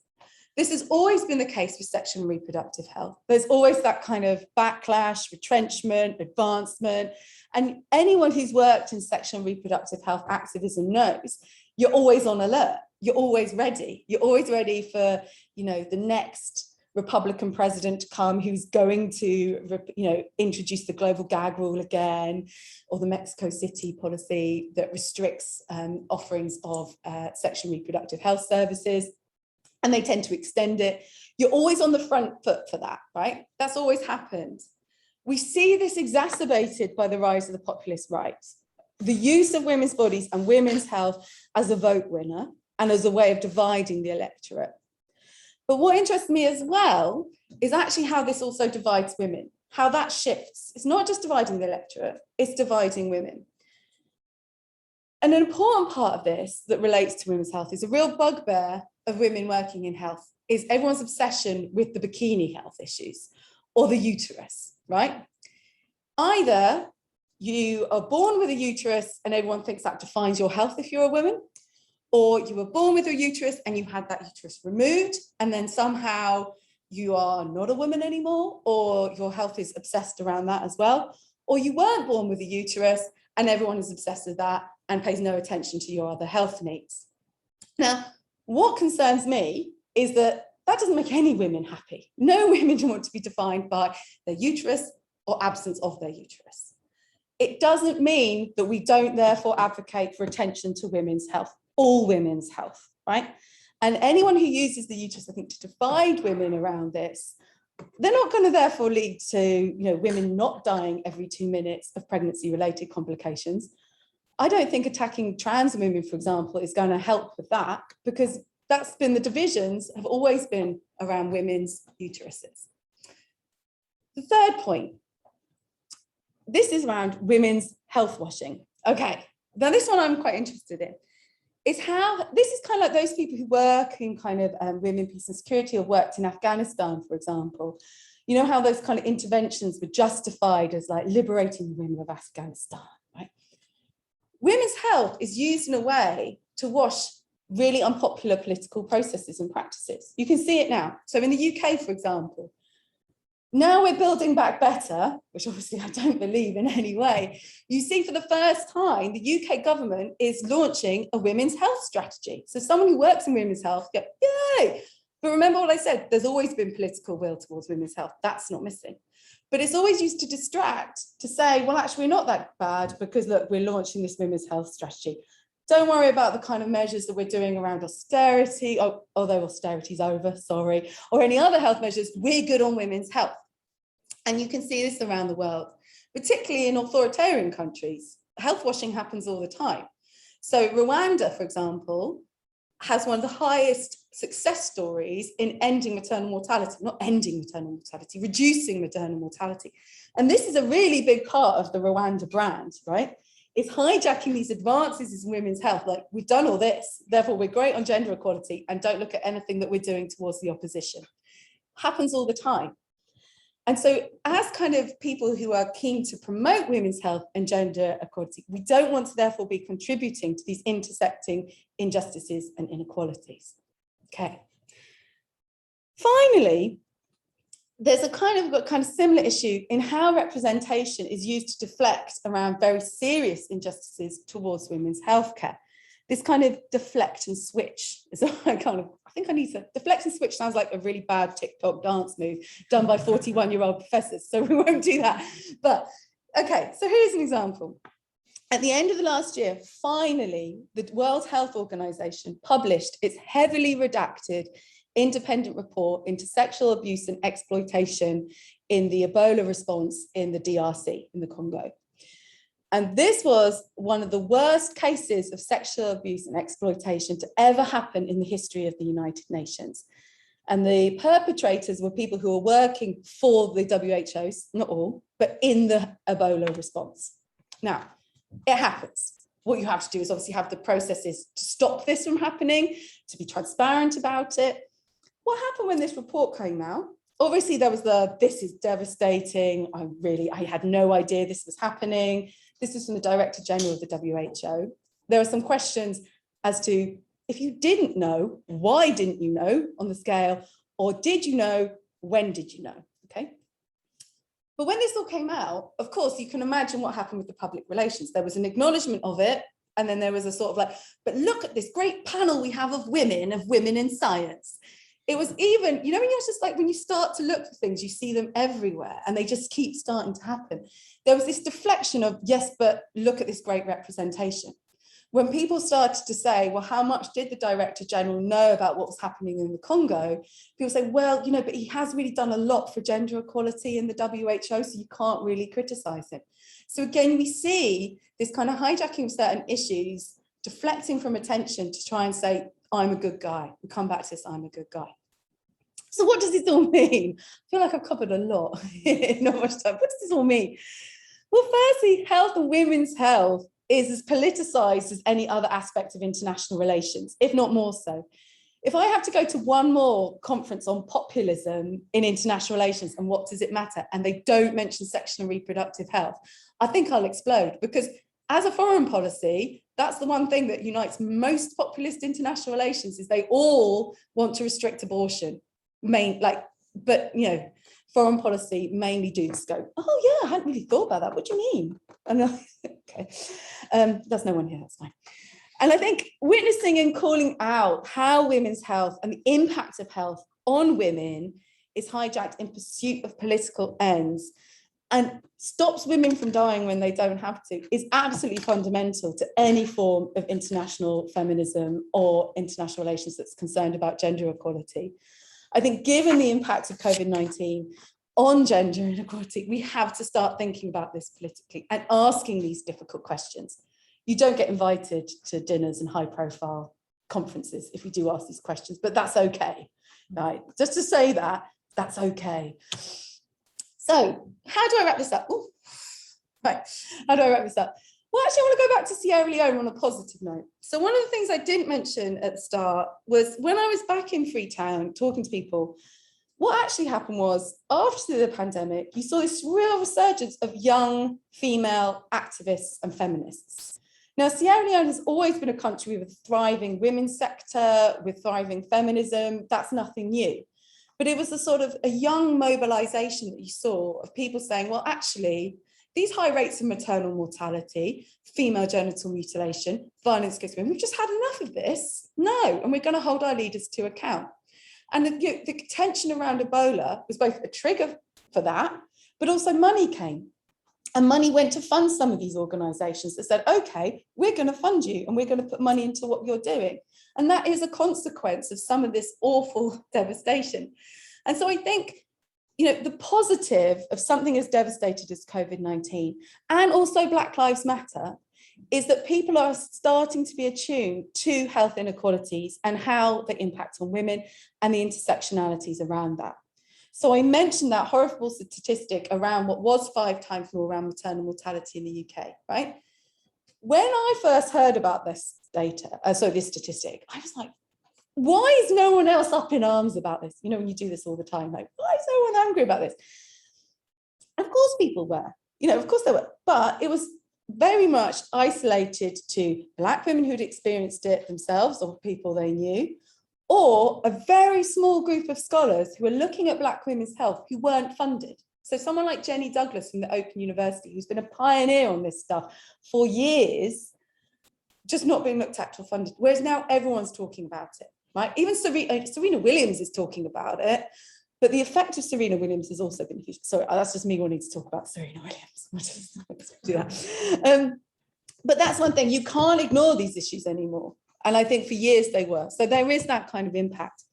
This has always been the case with sexual and reproductive health. There's always that kind of backlash, retrenchment, advancement. And anyone who's worked in sexual and reproductive health activism knows you're always on alert. You're always ready. You're always ready for, the next Republican president to come who's going to, introduce the global gag rule again, or the Mexico City policy that restricts offerings of sexual and reproductive health services. And they tend to extend it. You're always on the front foot for that, right? That's always happened. We see this exacerbated by the rise of the populist right. The use of women's bodies and women's health as a vote winner and as a way of dividing the electorate. But what interests me as well is actually how this also divides women, how that shifts. It's not just dividing the electorate, it's dividing women. And an important part of this that relates to women's health is a real bugbear of women working in health is everyone's obsession with the bikini health issues or the uterus, right? Either you are born with a uterus and everyone thinks that defines your health if you're a woman, or you were born with a uterus and you had that uterus removed and then somehow you are not a woman anymore, or your health is obsessed around that as well, or you weren't born with a uterus and everyone is obsessed with that and pays no attention to your other health needs. Now, what concerns me is that doesn't make any women happy. No women want to be defined by their uterus or absence of their uterus. It doesn't mean that we don't therefore advocate for attention to women's health, all women's health, right? And anyone who uses the uterus, I think, to divide women around this, they're not going to therefore lead to women not dying every 2 minutes of pregnancy-related complications. I don't think attacking trans women, for example, is going to help with that, because that's been the divisions have always been around women's uteruses. The third point, this is around women's health washing. Okay, now this one I'm quite interested in, is how, this is kind of like those people who work in kind of women, peace and security, or worked in Afghanistan, for example. You know how those kind of interventions were justified as like liberating the women of Afghanistan, right? Women's health is used in a way to wash really unpopular political processes and practices. You can see it now. So in the UK, for example, now we're building back better, which obviously I don't believe in any way. You see for the first time, the UK government is launching a women's health strategy. So someone who works in women's health, go, yay! But remember what I said, there's always been political will towards women's health. That's not missing. But it's always used to distract, to say, well, actually, we're not that bad because, look, we're launching this women's health strategy. Don't worry about the kind of measures that we're doing around austerity, although austerity's over, sorry, or any other health measures. We're good on women's health. And you can see this around the world, particularly in authoritarian countries. Health washing happens all the time. So Rwanda, for example, has one of the highest success stories in ending maternal mortality, not ending maternal mortality, reducing maternal mortality. And this is a really big part of the Rwanda brand, right? It's hijacking these advances in women's health. Like, we've done all this, therefore we're great on gender equality, and don't look at anything that we're doing towards the opposition. Happens all the time. And so as kind of people who are keen to promote women's health and gender equality, we don't want to therefore be contributing to these intersecting injustices and inequalities. Okay. Finally, there's a kind of similar issue in how representation is used to deflect around very serious injustices towards women's healthcare. This kind of deflect and switch is I think I need to, deflect and switch sounds like a really bad TikTok dance move done by 41-year-old professors, so we won't do that. But okay, so here's an example. At the end of the last year, finally, the World Health Organization published its heavily redacted independent report into sexual abuse and exploitation in the Ebola response in the DRC, in the Congo. And this was one of the worst cases of sexual abuse and exploitation to ever happen in the history of the United Nations. And the perpetrators were people who were working for the WHO, not all, but in the Ebola response. Now, it happens. What you have to do is obviously have the processes to stop this from happening, to be transparent about it. What happened when this report came out? Obviously, there was this is devastating. I had no idea this was happening. This is from the Director General of the WHO. There are some questions as to, if you didn't know, why didn't you know on the scale, or did you know, when did you know, okay? But when this all came out, of course, you can imagine what happened with the public relations. There was an acknowledgement of it, and then there was a sort of like, but look at this great panel we have of women in science. It was even, you know, when you're just like, when you start to look for things, you see them everywhere and they just keep starting to happen. There was this deflection of, yes, but look at this great representation. When people started to say, well, how much did the Director General know about what was happening in the Congo? People say, well, you know, but he has really done a lot for gender equality in the WHO, so you can't really criticize him. So again, we see this kind of hijacking of certain issues, deflecting from attention to try and say, I'm a good guy. We come back to this, I'm a good guy. So what does this all mean? I feel like I've covered a lot in not much time. What does this all mean? Well, firstly, health and women's health is as politicized as any other aspect of international relations, if not more so. If I have to go to one more conference on populism in international relations and what does it matter, and they don't mention sexual and reproductive health, I think I'll explode, because as a foreign policy, that's the one thing that unites most populist international relations, is they all want to restrict abortion. But you know, foreign policy mainly dudes go, oh yeah, I hadn't really thought about that. What do you mean? And okay, there's no one here, that's fine. And I think witnessing and calling out how women's health and the impact of health on women is hijacked in pursuit of political ends and stops women from dying when they don't have to is absolutely fundamental to any form of international feminism or international relations that's concerned about gender equality. I think given the impact of COVID-19 on gender inequality, we have to start thinking about this politically and asking these difficult questions. You don't get invited to dinners and high profile conferences if you do ask these questions, but that's okay, right? Just to say that, that's okay. So how do I wrap this up? Ooh, right, how do I wrap this up? Well, actually, I want to go back to Sierra Leone on a positive note. So one of the things I didn't mention at the start was when I was back in Freetown talking to people, what actually happened was after the pandemic, you saw this real resurgence of young female activists and feminists. Now, Sierra Leone has always been a country with a thriving women's sector, with thriving feminism. That's nothing new. But it was a sort of a young mobilization that you saw of people saying, well, actually, these high rates of maternal mortality, female genital mutilation, violence against women, we've just had enough of this. No, and we're going to hold our leaders to account. And the tension around Ebola was both a trigger for that, but also money came. And money went to fund some of these organizations that said, okay, we're going to fund you and we're going to put money into what you're doing. And that is a consequence of some of this awful devastation. And so I think, you know, the positive of something as devastating as COVID-19 and also Black Lives Matter is that people are starting to be attuned to health inequalities and how they impact on women and the intersectionalities around that. So I mentioned that horrible statistic around what was 5 times more around maternal mortality in the UK, right? When I first heard about this data, this statistic, I was like, why is no one else up in arms about this? You know, when you do this all the time, like, why is no one angry about this? And of course people were, you know, of course they were, but it was very much isolated to Black women who'd experienced it themselves or people they knew, or a very small group of scholars who were looking at Black women's health who weren't funded. So someone like Jenny Douglas from the Open University, who's been a pioneer on this stuff for years, just not being looked at or funded, whereas now everyone's talking about it, right? Even Serena Williams is talking about it, but the effect of Serena Williams has also been huge. Sorry, that's just me wanting to talk about Serena Williams. Do that. But that's one thing, you can't ignore these issues anymore. And I think for years they were. So there is that kind of impact.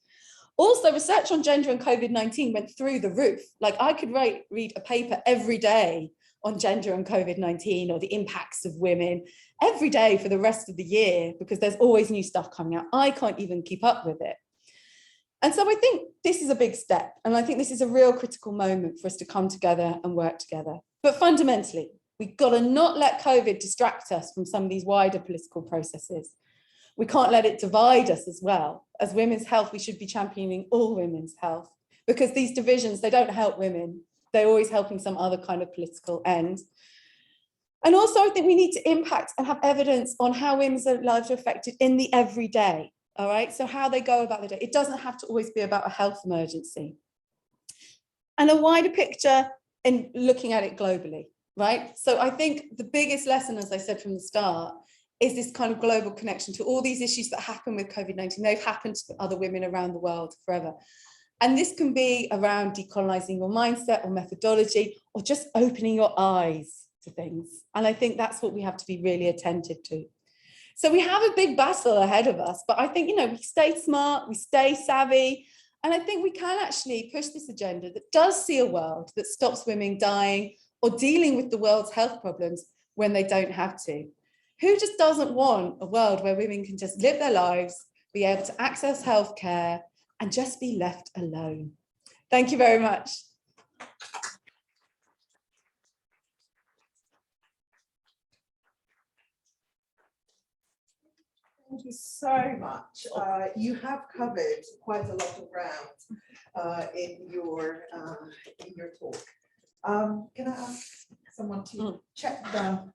Also, research on gender and COVID-19 went through the roof. Like I could read a paper every day on gender and COVID-19 or the impacts of women every day for the rest of the year, because there's always new stuff coming out. I can't even keep up with it. And so I think this is a big step. And I think this is a real critical moment for us to come together and work together. But fundamentally, we've got to not let COVID distract us from some of these wider political processes. We can't let it divide us as well. As women's health, we should be championing all women's health, because these divisions, they don't help women. They're always helping some other kind of political end. And also, I think we need to impact and have evidence on how women's lives are affected in the everyday, all right? So how they go about the day. It doesn't have to always be about a health emergency. And a wider picture in looking at it globally, right? So I think the biggest lesson, as I said from the start, is this kind of global connection to all these issues that happen with COVID-19. They've happened to other women around the world forever. And this can be around decolonizing your mindset or methodology, or just opening your eyes to things. And I think that's what we have to be really attentive to. So we have a big battle ahead of us, but I think, we stay smart, we stay savvy, and I think we can actually push this agenda that does see a world that stops women dying or dealing with the world's health problems when they don't have to. Who just doesn't want a world where women can just live their lives, be able to access healthcare, and just be left alone? Thank you very much.
Thank you so much. You have covered quite a lot of ground in your talk. Can I ask someone to check the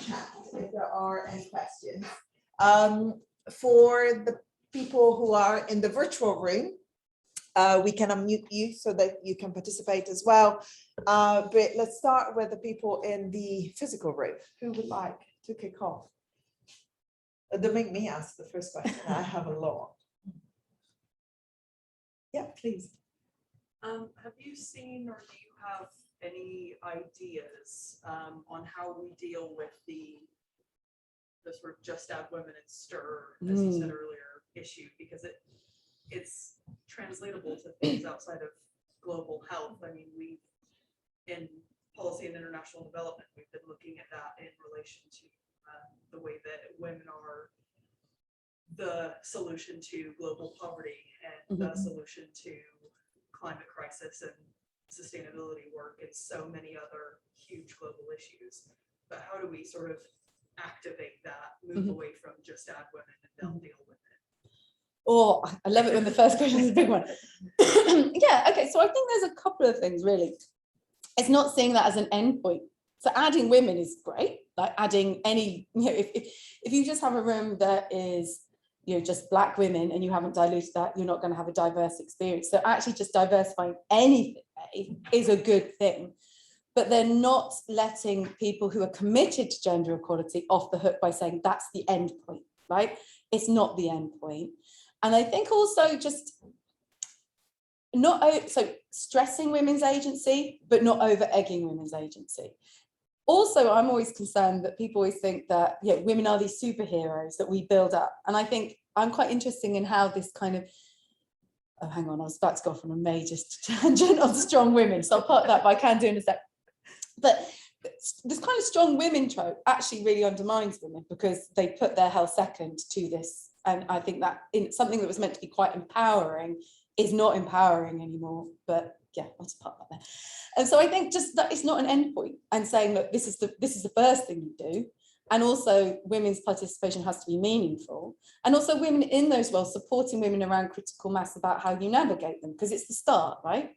chat if there are any questions? For the people who are in the virtual room, we can unmute you so that you can participate as well. But let's start with the people in the physical room. Who would like to kick off? Don't make me ask the first question. I have a lot. Yeah, please.
Have you seen, or do you have any ideas on how we deal with the sort of just add women and stir, as you said earlier, issue? Because it's translatable to things outside of global health. I mean, in policy and international development, we've been looking at that in relation to the way that women are the solution to global poverty and the solution to climate crisis and sustainability work and so many other huge global issues. But how do we sort of activate that, move away from just add women and they'll deal with it?
Oh, I love it when the first question is a big one. Yeah, okay, so I think there's a couple of things really. It's not seeing that as an endpoint. So adding women is great, like adding any, if you just have a room that is, just Black women and you haven't diluted that, you're not going to have a diverse experience. So actually just diversifying anything is a good thing, but they're not letting people who are committed to gender equality off the hook by saying that's the end point, right? It's not the end point. And I think also just so stressing women's agency, but not over egging women's agency. Also, I'm always concerned that people always think that women are these superheroes that we build up. And I think I'm quite interested in how this kind of, oh, hang on, I was about to go off on a major tangent on strong women. So I'll park that, but I can do in a sec. But this kind of strong women trope actually really undermines women because they put their health second to this. And I think that in something that was meant to be quite empowering is not empowering anymore. But yeah, I'll just park that there. And so I think just that it's not an end point, and saying that this is the first thing you do. And also women's participation has to be meaningful. And also women in those roles, supporting women around critical mass about how you navigate them, because it's the start, right?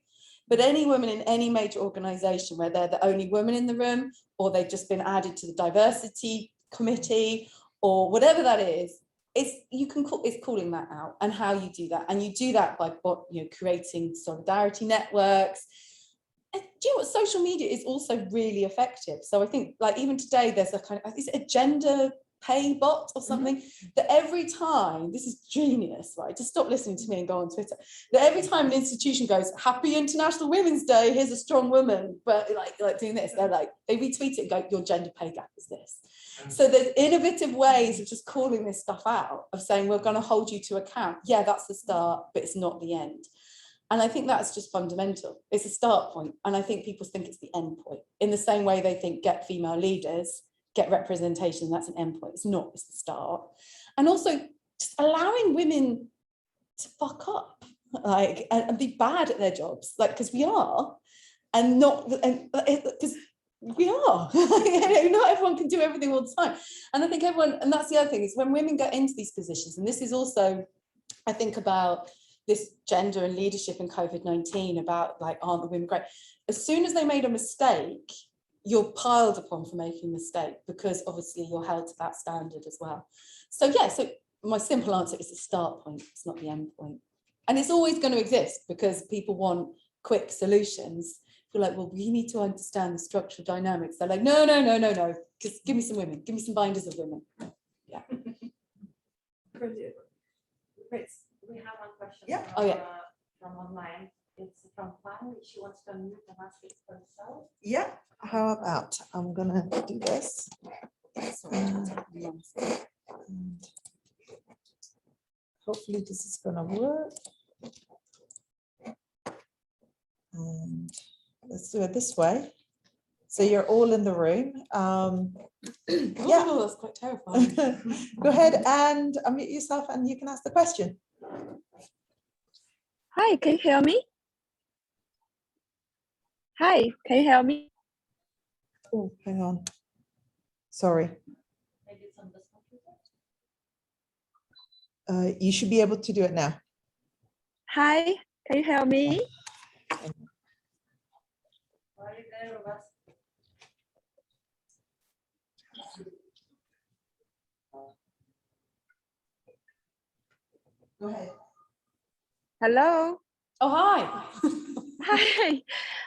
But any woman in any major organization where they're the only woman in the room, or they've just been added to the diversity committee or whatever that is, it's calling that out, and how you do that. And you do that by creating solidarity networks. And do you know what? Social media is also really effective. So I think, like, even today, there's a kind of, is it a gender pay bot or something, that every time, this is genius, right? Just stop listening to me and go on Twitter. That every time an institution goes, Happy International Women's Day, here's a strong woman, but like doing this, they're like, they retweet it and go, your gender pay gap is this. So there's innovative ways of just calling this stuff out, of saying, we're going to hold you to account. Yeah, that's the start, but it's not the end. And I think that's just fundamental. It's a start point. And I think people think it's the end point. In the same way they think get female leaders, get representation, that's an end point. It's not, it's the start. And also just allowing women to fuck up, like, and be bad at their jobs, like, because we are, and not, and because we are. Not everyone can do everything all the time. And I think everyone, and that's the other thing, is when women get into these positions, and this is also, I think about this gender and leadership in COVID-19, about like, aren't the women great? As soon as they made a mistake, you're piled upon for making a mistake, because obviously you're held to that standard as well. So yeah, so my simple answer is the start point, it's not the end point. And it's always going to exist because people want quick solutions. We're like, well, we need to understand the structural dynamics. They're like, no, just give me some women, give me some binders of women. Yeah.
Brilliant. Great. We have one question
Yeah.
from, from online. It's from Fan. She wants to unmute and ask it for herself.
Yeah, how about, I'm gonna do this. And hopefully this is gonna work. And let's do it this way. So you're all in the room. Yeah.
Oh, that's quite terrifying.
Go ahead and unmute yourself and you can ask the question.
Hi, can you hear me? Hi, can you hear me?
Oh, hang on. Sorry.
Maybe it's on this computer.
You should be able to do it now.
Hi, can you hear me?
Are you there with us?
Go ahead.
Hello.
Oh, hi.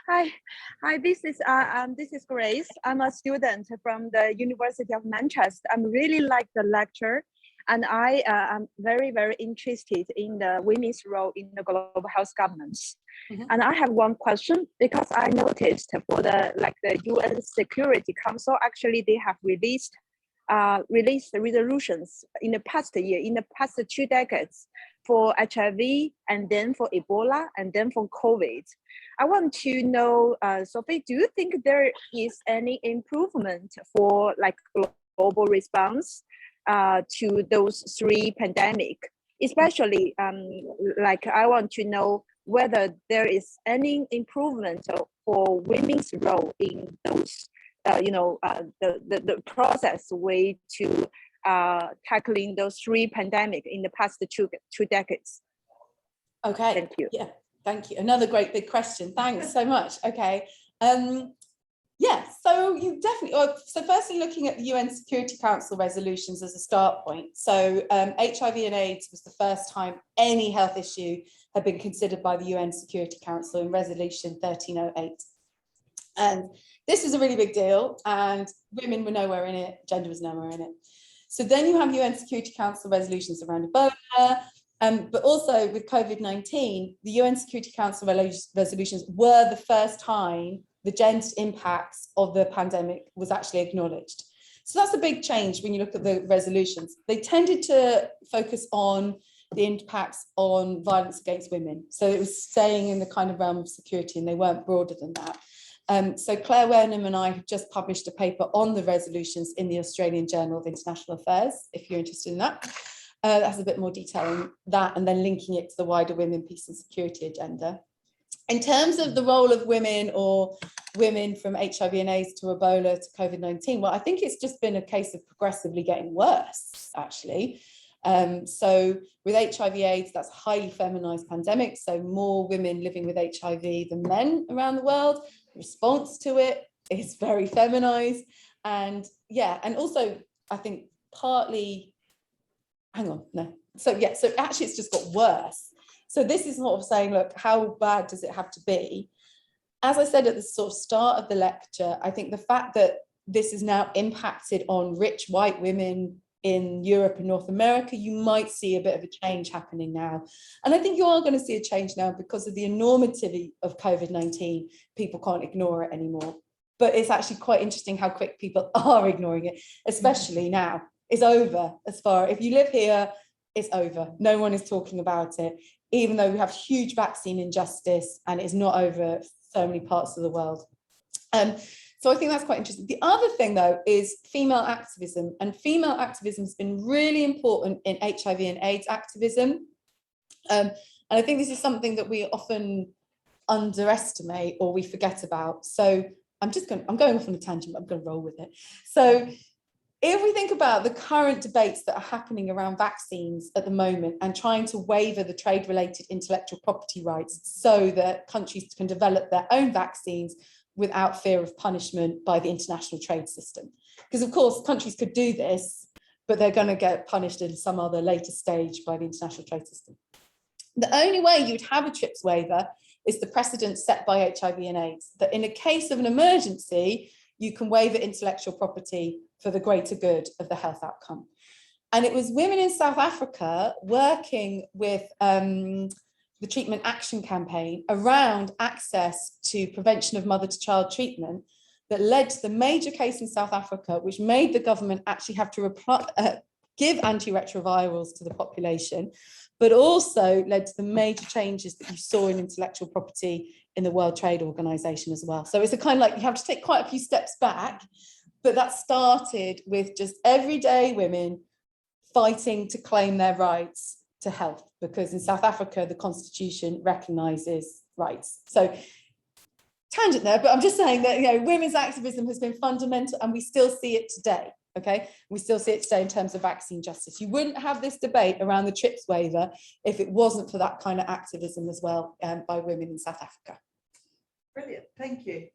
Hi. This is Grace. I'm a student from the University of Manchester. I'm really like the lecture, and I am very interested in the women's role in the global health governance. And I have one question, because I noticed for the UN Security Council, actually they have released the resolutions in the past year, in the past 2 decades, for HIV, and then for Ebola, and then for COVID. I want to know, Sophie, do you think there is any improvement for like global response to those 3 pandemic? Especially, like I want to know whether there is any improvement for women's role in those, the process way to tackling those 3 pandemic in the past two decades.
Okay.
Thank you.
Yeah, thank you. Another great big question. Thanks so much. Okay. Yeah, so you definitely, so firstly, looking at the UN Security Council resolutions as a start point. So HIV and AIDS was the first time any health issue had been considered by the UN Security Council in resolution 1308. And this was a really big deal, and women were nowhere in it, gender was nowhere in it. So then you have UN Security Council resolutions around Ebola, but also with COVID-19, the UN Security Council resolutions were the first time the gender impacts of the pandemic was actually acknowledged. So that's a big change when you look at the resolutions. They tended to focus on the impacts on violence against women. So it was staying in the kind of realm of security, and they weren't broader than that. So Claire Wernham and I have just published a paper on the resolutions in the Australian Journal of International Affairs, if you're interested in that. That has a bit more detail on that, and then linking it to the wider women, peace and security agenda. In terms of the role of women, or women from HIV and AIDS to Ebola to COVID-19, well, I think it's just been a case of progressively getting worse, actually. So with HIV/AIDS, that's a highly feminized pandemic. So more women living with HIV than men around the world. The response to it is very feminized. And yeah, and also I think partly, so actually it's just got worse. So this is sort of saying, look, how bad does it have to be? As I said at the sort of start of the lecture, I think the fact that this is now impacted on rich white women in Europe and North America, you might see a bit of a change happening now. And I think you are going to see a change now because of the enormity of COVID-19. People can't ignore it anymore. But it's actually quite interesting how quick people are ignoring it, especially now. It's over as far, if you live here, it's over. No one is talking about it, even though we have huge vaccine injustice and it's not over so many parts of the world. So I think that's quite interesting. The other thing, though, is female activism. And female activism has been really important in HIV and AIDS activism. And I think this is something that we often underestimate or we forget about. So I'm going off on a tangent, but I'm going to roll with it. So if we think about the current debates that are happening around vaccines at the moment and trying to waiver the trade-related intellectual property rights so that countries can develop their own vaccines without fear of punishment by the international trade system. Because of course, countries could do this, but they're going to get punished in some other later stage by the international trade system. The only way you would have a TRIPS waiver is the precedent set by HIV and AIDS, that in a case of an emergency, you can waiver intellectual property for the greater good of the health outcome. And it was women in South Africa working with the Treatment Action Campaign around access to prevention of mother-to-child treatment that led to the major case in South Africa, which made the government actually have to give antiretrovirals to the population, but also led to the major changes that you saw in intellectual property in the World Trade Organization as well. So it's a kind of like, you have to take quite a few steps back, but that started with just everyday women fighting to claim their rights to health, because in South Africa, the constitution recognizes rights. So tangent there, but I'm just saying that, you know, women's activism has been fundamental and we still see it today. Okay, we still see it today in terms of vaccine justice. You wouldn't have this debate around the TRIPS waiver if it wasn't for that kind of activism as well by women in South Africa.
Brilliant, thank you.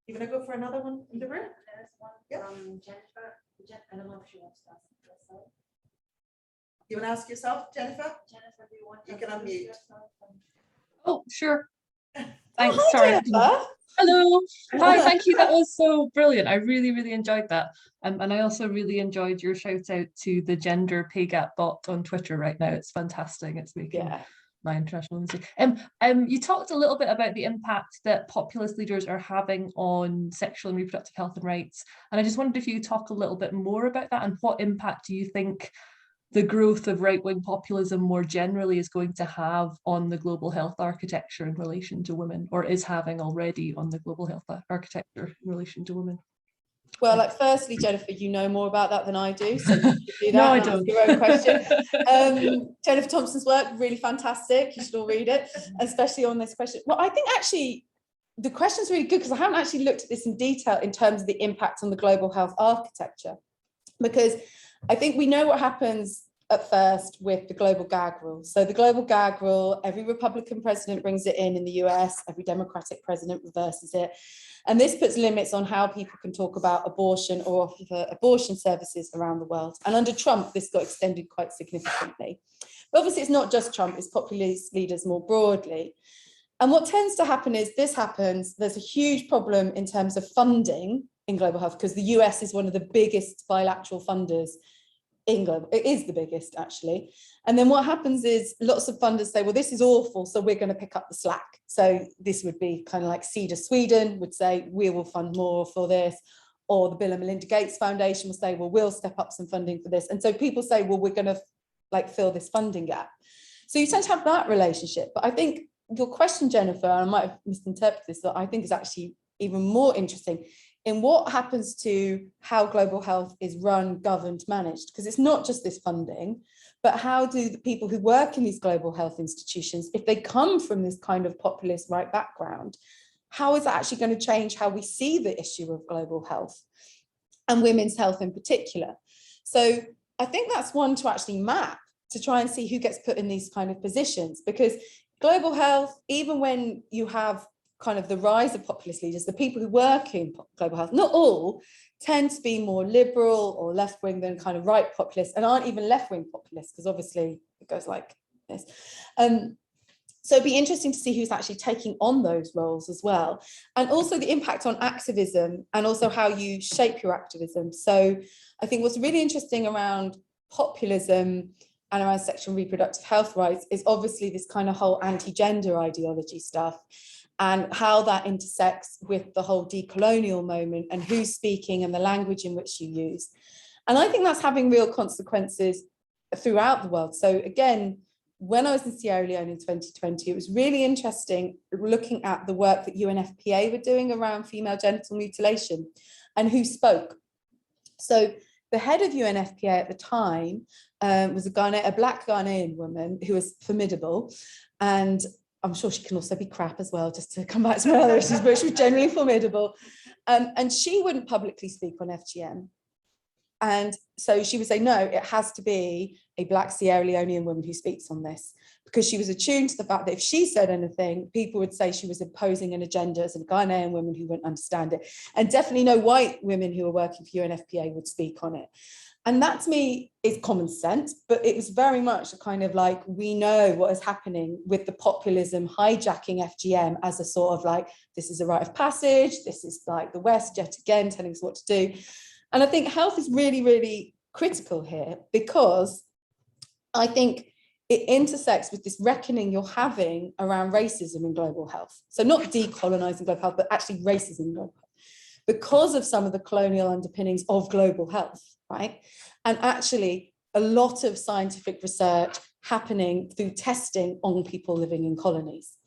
You want to go for another one in the room?
There's one
Yeah.
from Jennifer. I don't know if she wants to ask herself.
You want to ask yourself, Jennifer?
Jennifer, do you want
You
to
can
introduce
unmute.
yourself?
Oh, sure.
Oh,
Thanks.
hi,
Sorry.
Jennifer.
Hello. Hi, thank you. That was so brilliant. I really, really enjoyed that. And I also really enjoyed your shout out to the gender pay gap bot on Twitter right now. It's fantastic. It's making my international mistake. You talked a little bit about the impact that populist leaders are having on sexual and reproductive health and rights. And I just wondered if you could talk a little bit more about that and what impact do you think the growth of right-wing populism more generally is going to have on the global health architecture in relation to women, or is having already on the global health architecture in relation to women?
Well, like, firstly, Jennifer, you know more about that than I do, so you should do that.
No, I
and
don't.
Your own question. Jennifer Thompson's work, really fantastic. You should all read it, especially on this question. Well, I think actually the question's really good because I haven't actually looked at this in detail in terms of the impact on the global health architecture, because I think we know what happens at first with the global gag rule. So the global gag rule, every Republican president brings it in the US, every Democratic president reverses it. And this puts limits on how people can talk about abortion or offer abortion services around the world. And under Trump, this got extended quite significantly. But obviously, it's not just Trump, it's populist leaders more broadly. And what tends to happen is this happens, there's a huge problem in terms of funding in global health, because the US is one of the biggest bilateral funders in global, it is the biggest actually. And then what happens is lots of funders say, well, this is awful, so we're going to pick up the slack. So this would be kind of like CEDA Sweden would say, we will fund more for this. Or the Bill and Melinda Gates Foundation will say, well, we'll step up some funding for this. And so people say, well, we're going to like fill this funding gap. So you tend to have that relationship. But I think your question, Jennifer, I might have misinterpreted this, that I think is actually even more interesting in what happens to how global health is run, governed, managed, because it's not just this funding, but how do the people who work in these global health institutions, if they come from this kind of populist right background, how is that actually going to change how we see the issue of global health and women's health in particular? So I think that's one to actually map, to try and see who gets put in these kind of positions, because global health, even when you have kind of the rise of populist leaders, the people who work in global health, not all, tend to be more liberal or left-wing than kind of right populists, and aren't even left-wing populists, because obviously it goes like this. So it'd be interesting to see who's actually taking on those roles as well. And also the impact on activism and also how you shape your activism. So I think what's really interesting around populism and around sexual and reproductive health rights is obviously this kind of whole anti-gender ideology stuff and how that intersects with the whole decolonial moment and who's speaking and the language in which you use. And I think that's having real consequences throughout the world. So again, when I was in Sierra Leone in 2020, it was really interesting looking at the work that UNFPA were doing around female genital mutilation and who spoke. So the head of UNFPA at the time was a Black Ghanaian woman who was formidable. And I'm sure she can also be crap as well, just to come back to my other issues, but she was generally formidable. And she wouldn't publicly speak on FGM. And so she would say, no, it has to be a Black Sierra Leonean woman who speaks on this, because she was attuned to the fact that if she said anything, people would say she was imposing an agenda as a Ghanaian woman who wouldn't understand it. And definitely no white women who were working for UNFPA would speak on it. And that to me is common sense, but it was very much a kind of like, we know what is happening with the populism hijacking FGM as a sort of like, this is a rite of passage, this is like the West yet again telling us what to do. And I think health is really, really critical here, because I think it intersects with this reckoning you're having around racism in global health. So not decolonizing global health, but actually racism in global health, because of some of the colonial underpinnings of global health, right? And actually a lot of scientific research happening through testing on people living in colonies.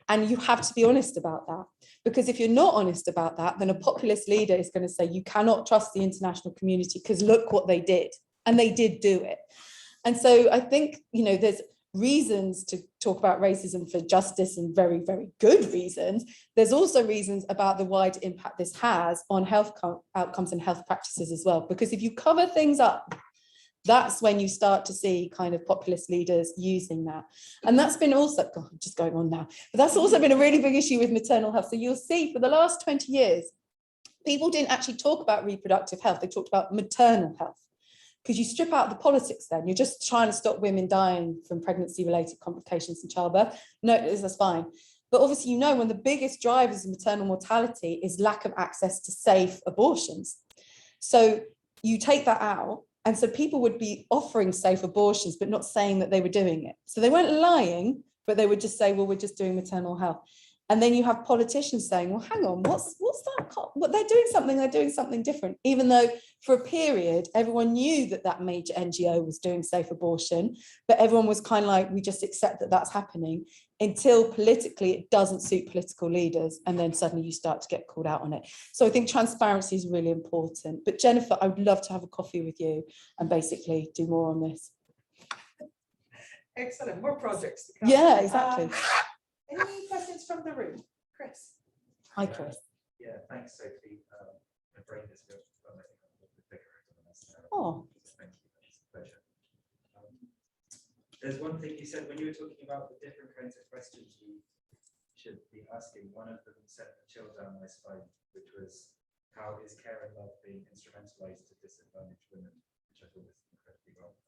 And you have to be honest about that. Because if you're not honest about that, then a populist leader is going to say, you cannot trust the international community because look what they did. And they did do it. And so I think, you know, there's reasons to talk about racism for justice and very, very good reasons. There's also reasons about the wide impact this has on health outcomes and health practices as well. Because if you cover things up, that's when you start to see kind of populist leaders using that. And that's been also, God, I'm just going on now, but that's also been a really big issue with maternal health. So you'll see for the last 20 years, people didn't actually talk about reproductive health, they talked about maternal health. Because you strip out the politics then, you're just trying to stop women dying from pregnancy-related complications in childbirth. No, that's fine. But obviously, you know, one of the biggest drivers of maternal mortality is lack of access to safe abortions. So you take that out, and so people would be offering safe abortions, but not saying that they were doing it. So they weren't lying, but they would just say, well, we're just doing maternal health. And then you have politicians saying, well, hang on, what's that? What they're doing something different, even though for a period, everyone knew that that major NGO was doing safe abortion, but everyone was kind of like, we just accept that that's happening until politically it doesn't suit political leaders. And then suddenly you start to get called out on it. So I think transparency is really important. But Jennifer, I would love to have a coffee with you and basically do more on this.
Excellent, more projects to come.
Yeah, exactly.
Any questions from the room? Chris.
Hi, Chris.
Yeah, thanks, Sophie. My brain is good, but I think I'm a little bit bigger than this now.
Oh.
Thank you, it's a pleasure. There's one thing you said when you were talking about the different kinds of questions you should be asking. One of them sent a chill down my spine, which was, how is care and love being instrumentalized to disadvantage women, which I thought was incredibly well.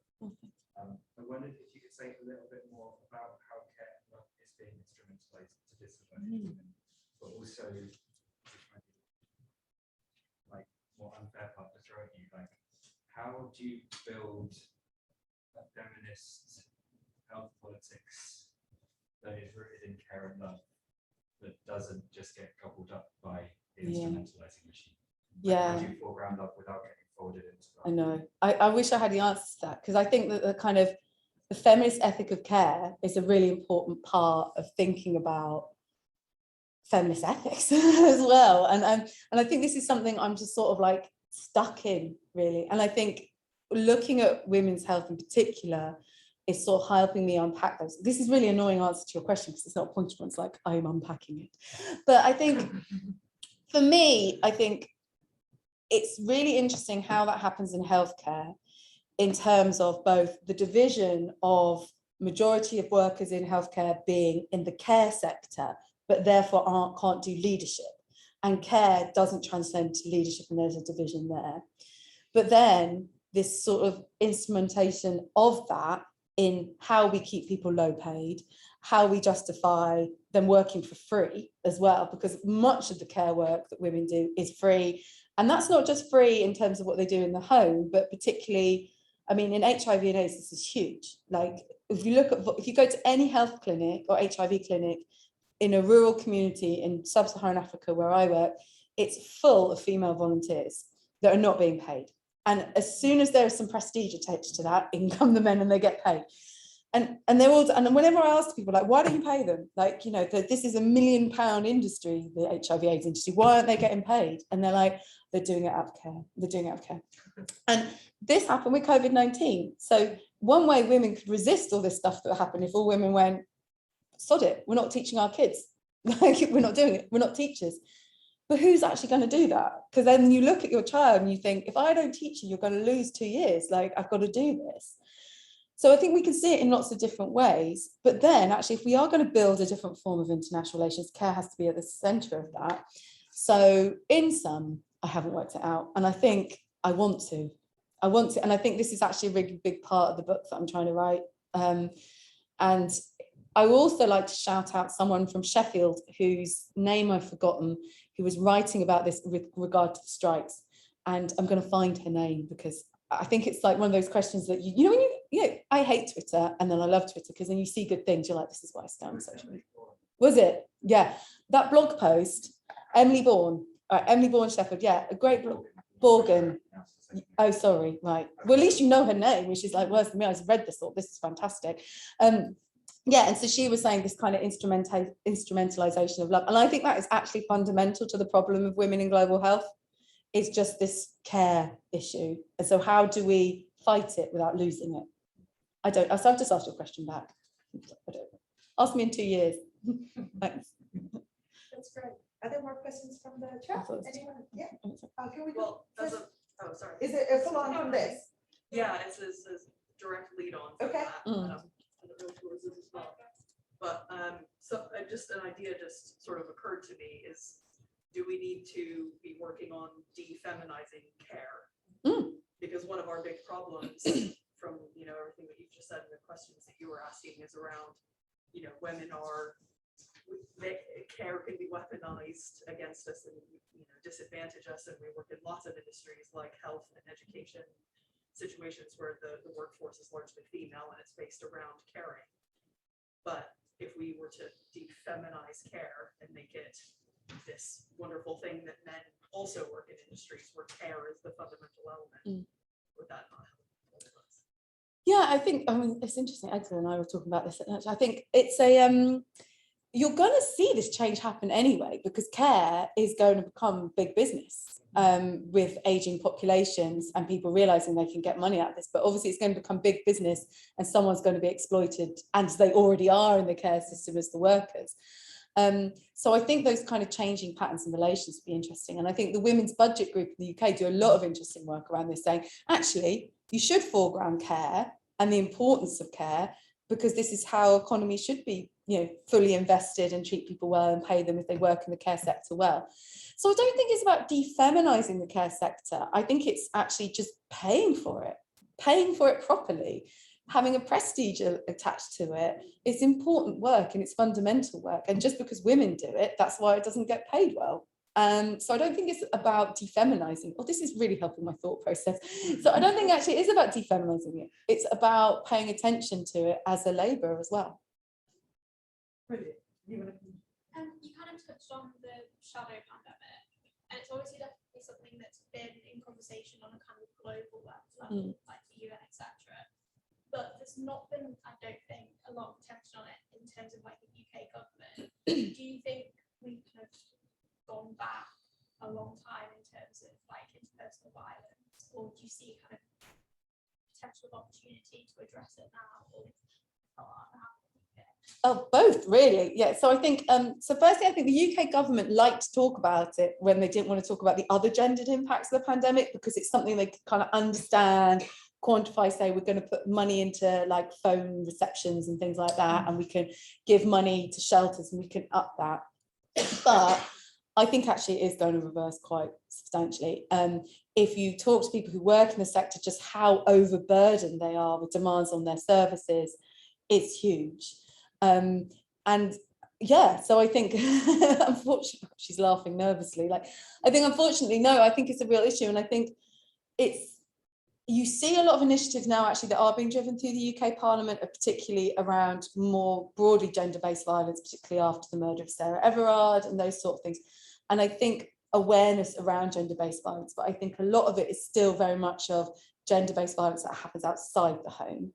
I wondered if you could say a little bit more about how care and love is being instrumentalized to disadvantage women, but also like more unfair part to throw at you, like how do you build a feminist health politics that is rooted in care and love that doesn't just get gobbled up by the instrumentalizing machine? Like, how do you foreground love without getting folded into that?
I know. I wish I had the answer to that, because I think that the kind of the feminist ethic of care is a really important part of thinking about feminist ethics as well. And I think this is something I'm just sort of like stuck in, really. And I think looking at women's health in particular is sort of helping me unpack those. This is really annoying answer to your question, because it's not a pointed one, it's like I'm unpacking it. But I think for me, I think it's really interesting how that happens in healthcare, in terms of both the division of majority of workers in healthcare being in the care sector, but therefore can't do leadership. And care doesn't transcend to leadership, and there's a division there. But then this sort of instrumentation of that in how we keep people low paid, how we justify them working for free as well, because much of the care work that women do is free. And that's not just free in terms of what they do in the home, but particularly, I mean, in HIV and AIDS, this is huge. Like, if you go to any health clinic or HIV clinic in a rural community in sub-Saharan Africa where I work, it's full of female volunteers that are not being paid. And as soon as there is some prestige attached to that, in come the men and they get paid. And they're all, and whenever I ask people, like, why don't you pay them? Like, you know, this is £1 million industry, the HIV AIDS industry. Why aren't they getting paid? And they're like, they're doing it out of care. They're doing it out of care. And this happened with COVID-19. So one way women could resist all this stuff that happened if all women went, sod it, we're not teaching our kids. Like, we're not doing it. We're not teachers. But who's actually going to do that? Because then you look at your child and you think, if I don't teach you, you're going to lose 2 years. Like, I've got to do this. So I think we can see it in lots of different ways. But then actually, if we are going to build a different form of international relations, care has to be at the centre of that. So in sum, I haven't worked it out. And I think I want to. And I think this is actually a really big part of the book that I'm trying to write. And I also like to shout out someone from Sheffield whose name I've forgotten, who was writing about this with regard to the strikes. And I'm going to find her name because I think it's like one of those questions that you know, when I hate Twitter and then I love Twitter because then you see good things, you're like, this is why I stay on social media. Was it? Yeah. That blog post, Emily Bourne Sheffield, yeah, a great blog. Borgen. Oh, sorry, right. Well, at least you know her name, which is like worse than me. I just read this, thought this is fantastic. Yeah, and so she was saying this kind of instrumentalization of love. And I think that is actually fundamental to the problem of women in global health. It's just this care issue. And so how do we fight it without losing it? So I've just asked your question back. I don't know. Ask me in 2 years. Thanks.
That's great. Are there more questions from the chat? Anyone? Yeah. Can we go?
Oh, sorry.
Is it a full on from this?
Yeah, it's a direct lead on. From
Okay.
That. I don't know if yours is as well. But so just an idea just sort of occurred to me is, do we need to be working on defeminizing care? Because one of our big problems from, you know, everything that you've just said and the questions that you were asking is around, you know, women are, care can be weaponized against us and, you know, disadvantage us. And we work in lots of industries like health and education, situations where the workforce is largely female and it's based around caring. But if we were to defeminize care and make it this wonderful thing that men also work in industries where care is the fundamental element, would that not help?
Yeah, I think, I mean, it's interesting. Edgar and I were talking about this. I think it's you're going to see this change happen anyway, because care is going to become big business with aging populations and people realizing they can get money out of this. But obviously it's going to become big business and someone's going to be exploited, and they already are in the care system as the workers. So I think those kind of changing patterns and relations would be interesting. And I think the Women's Budget Group in the UK do a lot of interesting work around this, saying, actually, you should foreground care and the importance of care, because this is how economy should be, you know, fully invested and treat people well and pay them if they work in the care sector well. So I don't think it's about defeminizing the care sector. I think it's actually just paying for it properly. Having a prestige attached to it is important work and it's fundamental work. And just because women do it, that's why it doesn't get paid well. So I don't think it's about defeminizing. Oh, this is really helping my thought process. So I don't think actually it is about defeminizing it. It's about paying attention to it as a labour as well.
Brilliant.
You kind of touched on the shadow pandemic, and it's obviously definitely something that's been in conversation on a kind of global level, like the UN, etc. But there's not been, I don't think, a lot of attention on it in terms of like the UK government. Do you think we've kind of gone back a long time in terms of like interpersonal violence, or do you see kind of potential opportunity to address it now?
Oh, both really. Yeah. So I think, so firstly, I think the UK government liked to talk about it when they didn't want to talk about the other gendered impacts of the pandemic, because it's something they could kind of understand, quantify, say we're going to put money into like phone receptions and things like that, and we can give money to shelters and we can up that. But I think actually it is going to reverse quite substantially. If you talk to people who work in the sector, just how overburdened they are with demands on their services, it's huge. And yeah, so I think, unfortunately, she's laughing nervously. Like, I think, unfortunately, no, I think it's a real issue. And I think you see a lot of initiatives now actually that are being driven through the UK Parliament, particularly around more broadly gender-based violence, particularly after the murder of Sarah Everard and those sort of things. And I think awareness around gender-based violence, but I think a lot of it is still very much of gender-based violence that happens outside the home.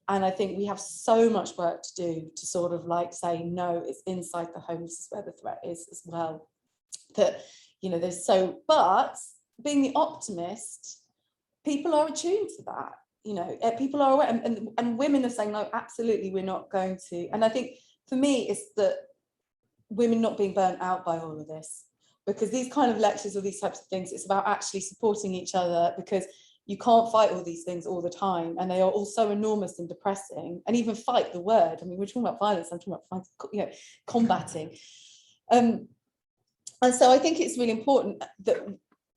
And I think we have so much work to do to sort of like say, no, it's inside the home, this is where the threat is as well. That, you know, but being the optimist, people are attuned to that, you know, people are aware, and women are saying, no, absolutely, we're not going to. And I think for me, it's that women not being burnt out by all of this, because these kind of lectures or these types of things, it's about actually supporting each other, because you can't fight all these things all the time, and they are all so enormous and depressing. And even fight, the word, I mean, we're talking about violence, I'm talking about fight, you know, combating. And so I think it's really important that,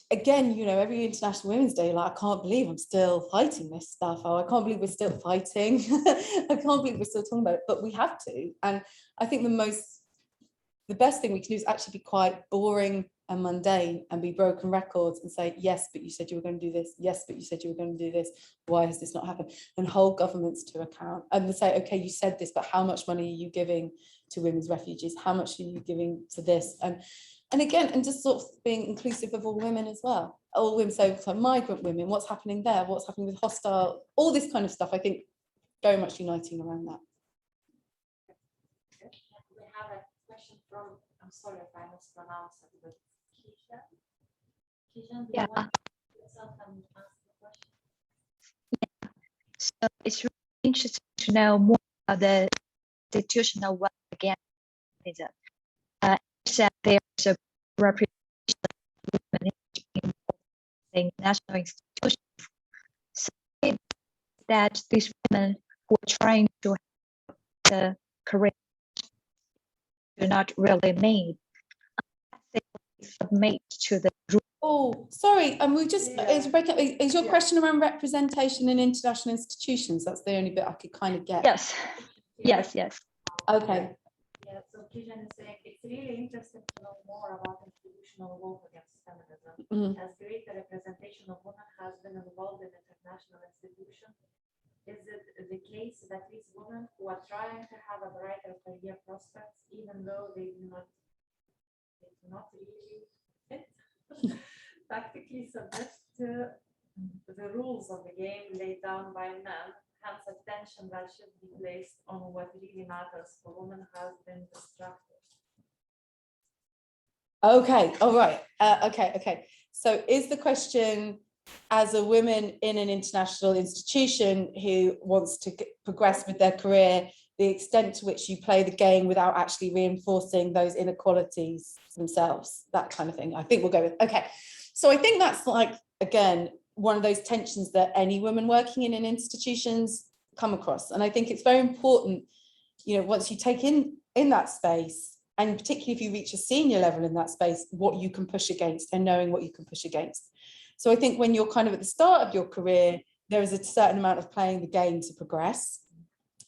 again, you know, every International Women's Day, like, I can't believe I'm still fighting this stuff. Oh, I can't believe we're still fighting. I can't believe we're still talking about it, but we have to. And I think the best thing we can do is actually be quite boring and mundane and be broken records and say, yes, but you said you were going to do this. Yes, but you said you were going to do this. Why has this not happened? And hold governments to account and say, okay, you said this, but how much money are you giving to women's refugees? How much are you giving to this? And again, and just sort of being inclusive of all women as well. All women, so migrant women, what's happening there? What's happening with hostile, all this kind of stuff, I think very much uniting around that.
We have a question from, I'm sorry if I mispronounced it, but Kijan, do you want to yourself and ask the question?
So it's really interesting to know more about the institutional work again. Said there's a representation of women in national institutions. So that these women who are trying to have the career do not really need. They submit to the group.
Oh, sorry, we just is your question around representation in international institutions? That's the only bit I could kind of get.
Yes, yes.
Okay.
Yeah, so Kijan is saying it's really interesting to know more about institutional work against feminism, as greater representation of women has been involved in international institutions. Is it the case that these women who are trying to have a brighter career prospects, even though they do not really fit, tactically submit to the rules of the game laid down by men? Hence, attention that should be placed on what really matters for women has been distracted.
Okay, all right. Okay. So is the question, as a woman in an international institution who wants to progress with their career, the extent to which you play the game without actually reinforcing those inequalities themselves, that kind of thing? I think we'll go with, okay. So I think that's like, again, one of those tensions that any woman working in institutions come across. And I think it's very important, you know, once you take in that space, and particularly if you reach a senior level in that space, what you can push against and knowing what you can push against. So I think when you're kind of at the start of your career, there is a certain amount of playing the game to progress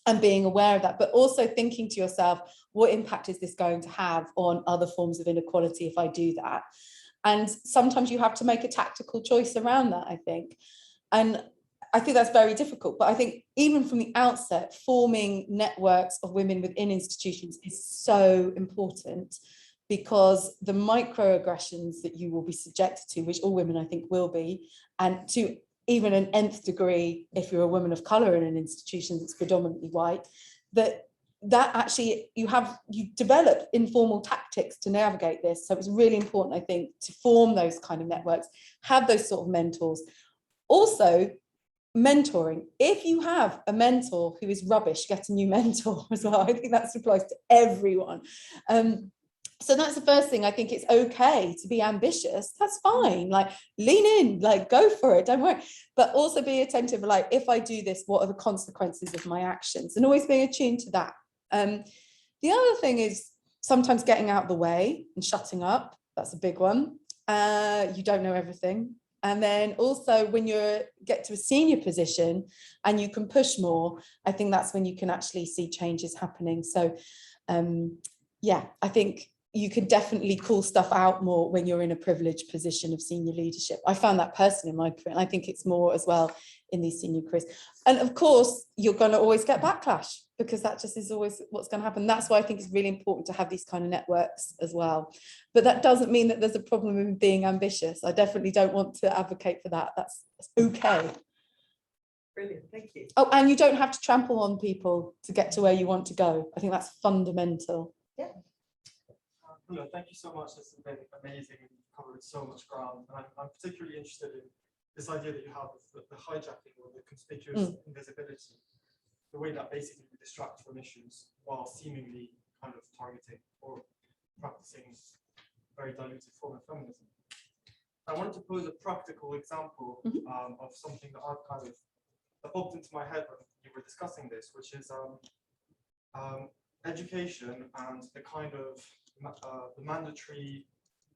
and being aware of that, but also thinking to yourself, what impact is this going to have on other forms of inequality if I do that? And sometimes you have to make a tactical choice around that, I think. And I think that's very difficult. But I think even from the outset, forming networks of women within institutions is so important, because the microaggressions that you will be subjected to, which all women I think will be, and to even an nth degree, if you're a woman of colour in an institution that's predominantly white, that actually you develop informal tactics to navigate this. So it's really important, I think, to form those kind of networks, have those sort of mentors. Also, mentoring. If you have a mentor who is rubbish, get a new mentor as well. I think that applies to everyone. So that's the first thing. I think it's okay to be ambitious. That's fine. Like, lean in, like, go for it. Don't worry. But also be attentive. Like, if I do this, what are the consequences of my actions? And always being attuned to that. The other thing is sometimes getting out of the way and shutting up. That's a big one. You don't know everything. And then also when you get to a senior position and you can push more, I think that's when you can actually see changes happening. So yeah, I think you can definitely call stuff out more when you're in a privileged position of senior leadership. I found that personally in my career, and I think it's more as well in these senior careers. And of course, you're going to always get backlash, because that just is always what's going to happen. That's why I think it's really important to have these kind of networks as well. But that doesn't mean that there's a problem in being ambitious. I definitely don't want to advocate for that. That's okay.
Brilliant, thank you.
Oh, and you don't have to trample on people to get to where you want to go. I think that's fundamental.
Yeah.
Hello, thank you so much. This has been amazing and you've covered so much ground. And I'm particularly interested in this idea that you have of the hijacking or the conspicuous invisibility, the way that basically we distract from issues while seemingly kind of targeting or practicing a very diluted form of feminism. I wanted to pose a practical example of something that I've kind of that popped into my head when you were discussing this, which is education and the kind of the mandatory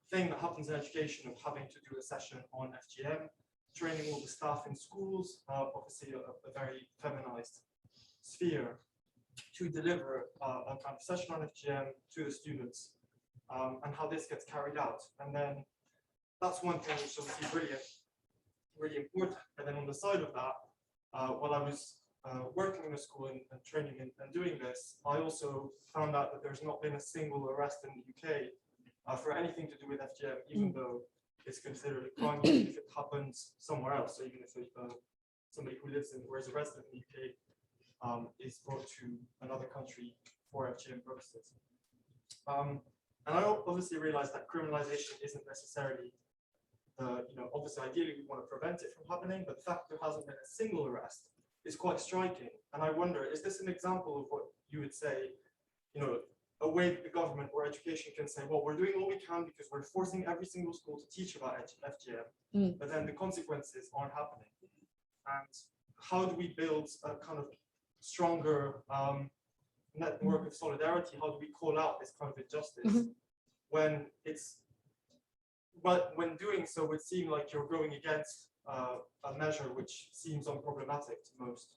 thing that happens in education of having to do a session on FGM, training all the staff in schools, obviously a very feminized sphere, to deliver a kind of session on FGM to the students, and how this gets carried out. And then that's one thing which is obviously really important. And then on the side of that, while I was working in a school and training and doing this, I also found out that there's not been a single arrest in the UK for anything to do with FGM, even though it's considered a crime, even if it happens somewhere else. So even if somebody who lives in or is a resident in the UK is brought to another country for FGM purposes. And I obviously realized that criminalization isn't necessarily obviously ideally we want to prevent it from happening, but the fact there hasn't been a single arrest is quite striking. And I wonder, is this an example of what you would say, a way that the government or education can say, well, we're doing all we can because we're forcing every single school to teach about FGM, but then the consequences aren't happening. And how do we build a kind of stronger network of solidarity? How do we call out this kind of injustice when when doing so would seem like you're going against a measure which seems unproblematic to most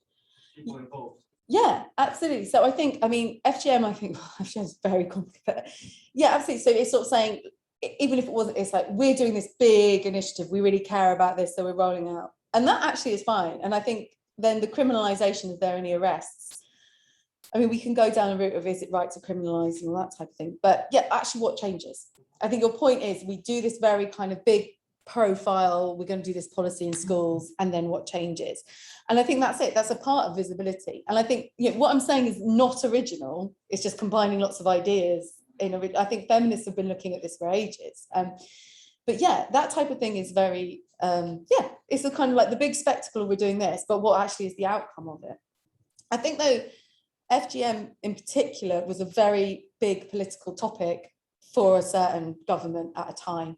people involved?
Yeah, absolutely. So I think, FGM, FGM is very complicated. Yeah, absolutely. So it's sort of saying, even if it wasn't, it's like, we're doing this big initiative, we really care about this, so we're rolling out. And that actually is fine. And I think then the criminalization, if there are any arrests, we can go down the route of, is it right to criminalize and all that type of thing. But yeah, actually what changes? I think your point is, we do this very kind of big profile, we're going to do this policy in schools, and then what changes? And I think that's it. That's a part of visibility. And I think what I'm saying is not original. It's just combining lots of ideas. I think feminists have been looking at this for ages. But yeah, that type of thing is very, it's the kind of like the big spectacle, we're doing this, but what actually is the outcome of it? I think though, FGM in particular was a very big political topic for a certain government at a time.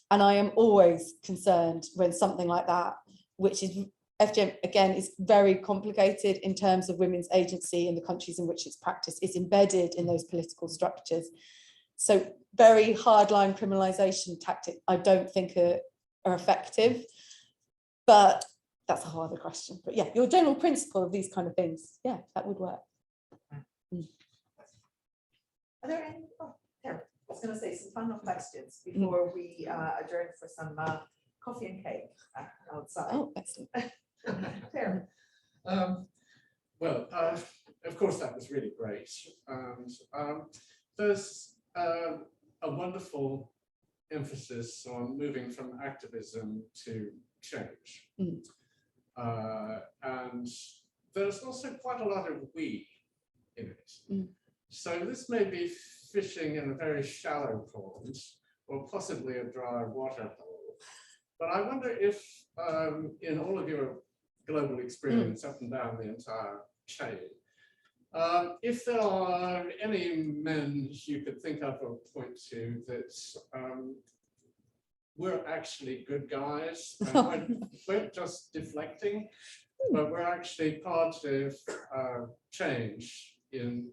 And I am always concerned when something like that, which is FGM, again, is very complicated in terms of women's agency in the countries in which it's practiced, is embedded in those political structures. So very hardline criminalization tactics, I don't think are effective, but that's a whole other question. But yeah, your general principle of these kind of things, yeah, that would work.
Are there any? There. I was going to say some final questions before we adjourn for some coffee and cake outside.
Oh, excellent.
There.
Well, of course, that was really great. And there's a wonderful emphasis on moving from activism to change. And there's also quite a lot of we in it. So this may be fishing in a very shallow pond or possibly a dry water hole. But I wonder if in all of your global experience up and down the entire chain, if there are any men you could think of or point to that we're actually good guys and we're just deflecting, but we're actually part of change in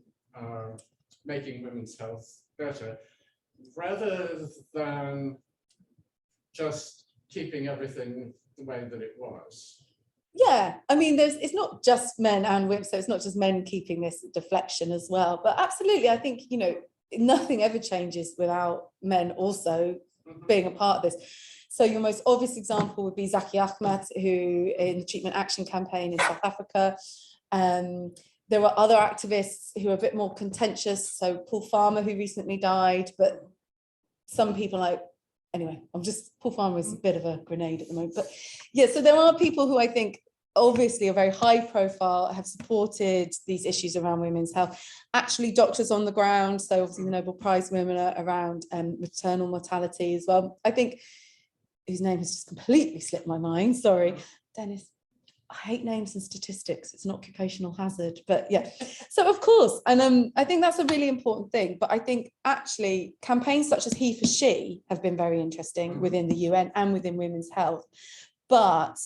making women's health better. rather than just keeping everything the way that it was.
Yeah, I mean, it's not just men and women, so it's not just men keeping this deflection as well. But absolutely, I think, you know, nothing ever changes without men also being a part of this. So your most obvious example would be Sophie Harman, who in the treatment action campaign in South Africa. There were other activists who are a bit more contentious. So Paul Farmer, who recently died, but some people like, anyway, Paul Farmer is a bit of a grenade at the moment. But yeah, so there are people who I think obviously are very high profile, have supported these issues around women's health. Actually, doctors on the ground, so obviously the Nobel Prize women are around maternal mortality as well. I think, whose name has just completely slipped my mind, sorry, Dennis. I hate names and statistics, it's an occupational hazard, but yeah. So of course, and I think that's a really important thing, but I think actually campaigns such as He for She have been very interesting within the UN and within women's health. But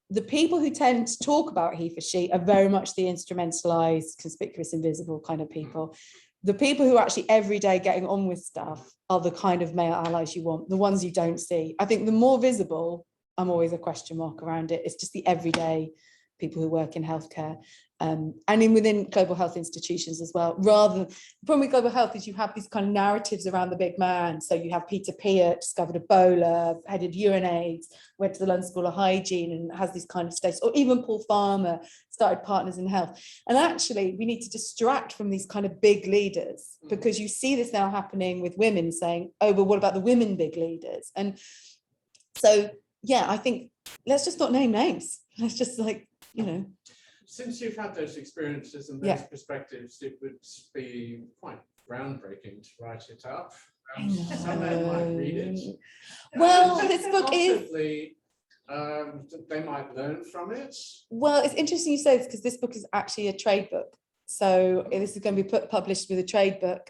the people who tend to talk about He for She are very much the instrumentalized, conspicuous, invisible kind of people. The people who are actually every day getting on with stuff are the kind of male allies you want, the ones you don't see. I think the more visible, I'm always a question mark around it. It's just the everyday people who work in healthcare and within global health institutions as well. Rather, the problem with global health is you have these kind of narratives around the big man. So you have Peter Peart, discovered Ebola, headed UNAIDS, went to the London School of Hygiene and has these kind of status, or even Paul Farmer started Partners in Health. And actually we need to distract from these kind of big leaders, because you see this now happening with women saying, oh, but what about the women big leaders? And so, yeah, I think let's just not name names. Let's just, like, you know.
Since you've had those experiences and those perspectives, it would be quite groundbreaking to write it up. Some men might read it.
Well, this book
possibly, they might learn from it.
Well, it's interesting you say this, because this book is actually a trade book. So this is going to be published with a trade book.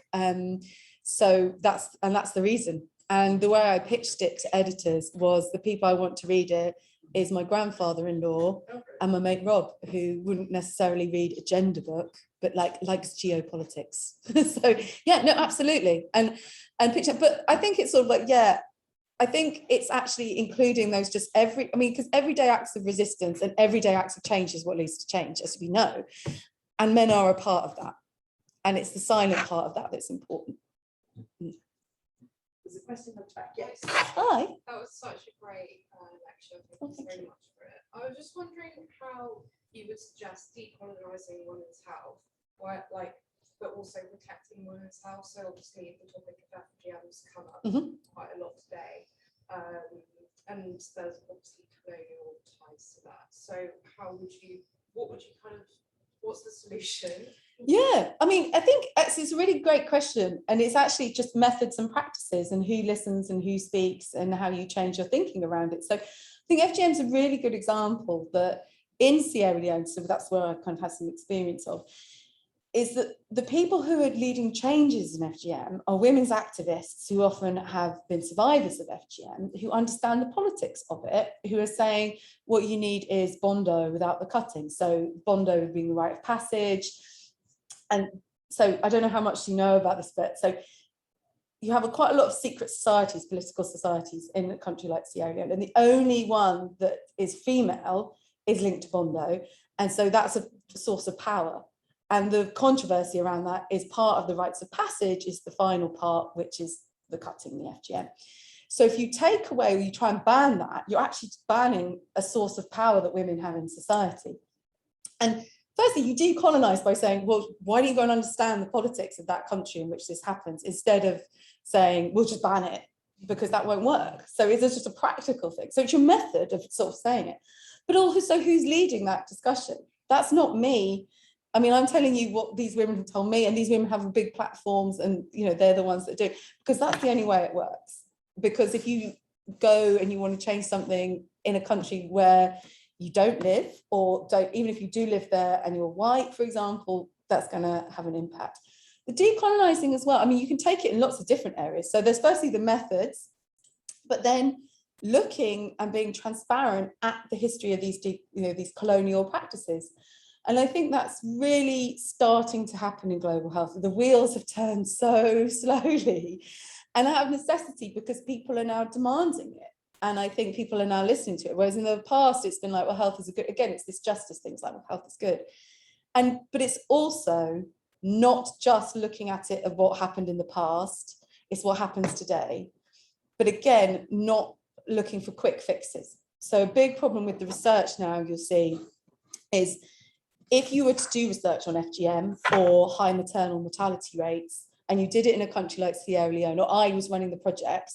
So that's the reason. And the way I pitched it to editors was the people I want to read it is my grandfather-in-law and my mate Rob, who wouldn't necessarily read a gender book, but likes geopolitics. So yeah, no, absolutely. And picture, but I think it's sort of like, yeah, I think it's actually including those because everyday acts of resistance and everyday acts of change is what leads to change, as we know. And men are a part of that. And it's the silent part of that that's important.
There's a question at the back. Yes.
Hi.
That was such a great lecture. Thank you very much for it. I was just wondering how you would suggest decolonising women's health, but also protecting women's health. So obviously the topic of FGM's come up quite a lot today, and there's obviously colonial ties to that. So what's the solution?
Yeah, I mean, I think it's a really great question, and it's actually just methods and practices and who listens and who speaks and how you change your thinking around it. So I think FGM is a really good example that in Sierra Leone, so that's where I kind of had some experience of, is that the people who are leading changes in FGM are women's activists who often have been survivors of FGM, who understand the politics of it, who are saying what you need is bondo without the cutting. So bondo being the rite of passage. And so I don't know how much you know about this, but so you have quite a lot of secret societies, political societies in a country like Sierra Leone, and the only one that is female is linked to bondo. And so that's a source of power. And the controversy around that is part of the rites of passage is the final part, which is the cutting, the FGM. So if you take away, or you try and ban that, you're actually banning a source of power that women have in society. And firstly, you decolonize by saying, well, why don't you go and understand the politics of that country in which this happens, instead of saying, we'll just ban it, because that won't work. So it's just a practical thing. So it's your method of sort of saying it. But also, who's leading that discussion? That's not me. I mean, I'm telling you what these women have told me, and these women have big platforms, and they're the ones that do, because that's the only way it works. Because if you go and you want to change something in a country where you don't live, or even if you do live there and you're white, for example, that's going to have an impact. The decolonizing as well, I mean, you can take it in lots of different areas. So there's firstly the methods, but then looking and being transparent at the history of these colonial practices. And I think that's really starting to happen in global health. The wheels have turned so slowly. And out of necessity, because people are now demanding it. And I think people are now listening to it. Whereas in the past, it's been like, well, health is a good, again, it's this justice thing, it's like, well, health is good. But it's also not just looking at it of what happened in the past, it's what happens today. But again, not looking for quick fixes. So a big problem with the research now, you'll see, is if you were to do research on FGM or high maternal mortality rates, and you did it in a country like Sierra Leone, or I was running the project,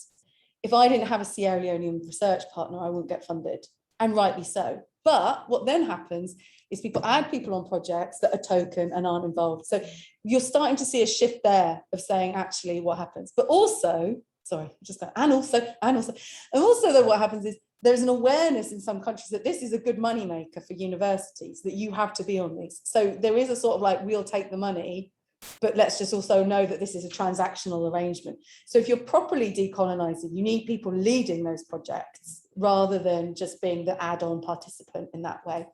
if I didn't have a Sierra Leonean research partner, I wouldn't get funded, and rightly so. But what then happens is people add people on projects that are token and aren't involved. So you're starting to see a shift there of saying, actually, what happens? But also, sorry, just that, and also that what happens is there's an awareness in some countries that this is a good money maker for universities, that you have to be on these. So there is a sort of like, we'll take the money, but let's just also know that this is a transactional arrangement. So if you're properly decolonizing, you need people leading those projects rather than just being the add-on participant in that way.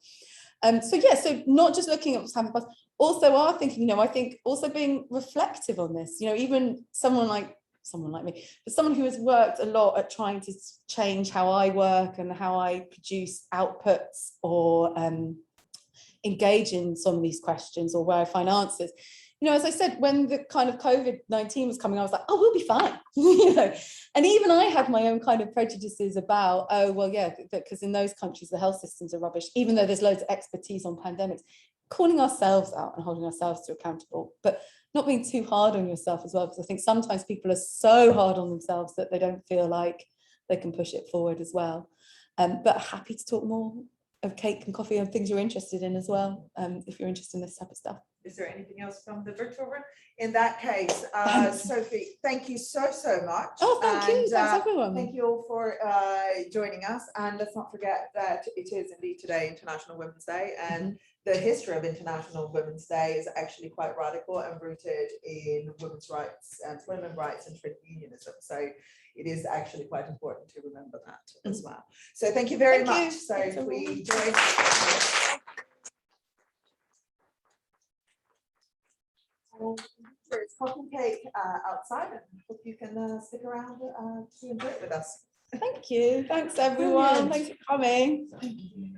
So not just looking at what's happened, also our thinking, I think also being reflective on this, even someone like me, but someone who has worked a lot at trying to change how I work and how I produce outputs or engage in some of these questions or where I find answers. As I said, when the kind of COVID-19 was coming, I was like, oh, we'll be fine. And even I had my own kind of prejudices about, oh, well, yeah, because in those countries, the health systems are rubbish, even though there's loads of expertise on pandemics, calling ourselves out and holding ourselves to accountable, but not being too hard on yourself as well, because I think sometimes people are so hard on themselves that they don't feel like they can push it forward as well. But happy to talk more of cake and coffee and things you're interested in as well, if you're interested in this type of stuff.
Is there anything else from the virtual room? In that case, Sophie, thank you so much.
Oh, thank you. Thanks, everyone.
Thank you all for joining us. And let's not forget that it is indeed today International Women's Day. And the history of International Women's Day is actually quite radical and rooted in women's rights, employment rights and trade unionism. So it is actually quite important to remember that as well. So thank you very much. So if we join. There's coffee and cake outside, and hope you can stick around to enjoy it with us.
Thank you. Thanks, everyone.
Brilliant.
Thanks for coming.
Thank you.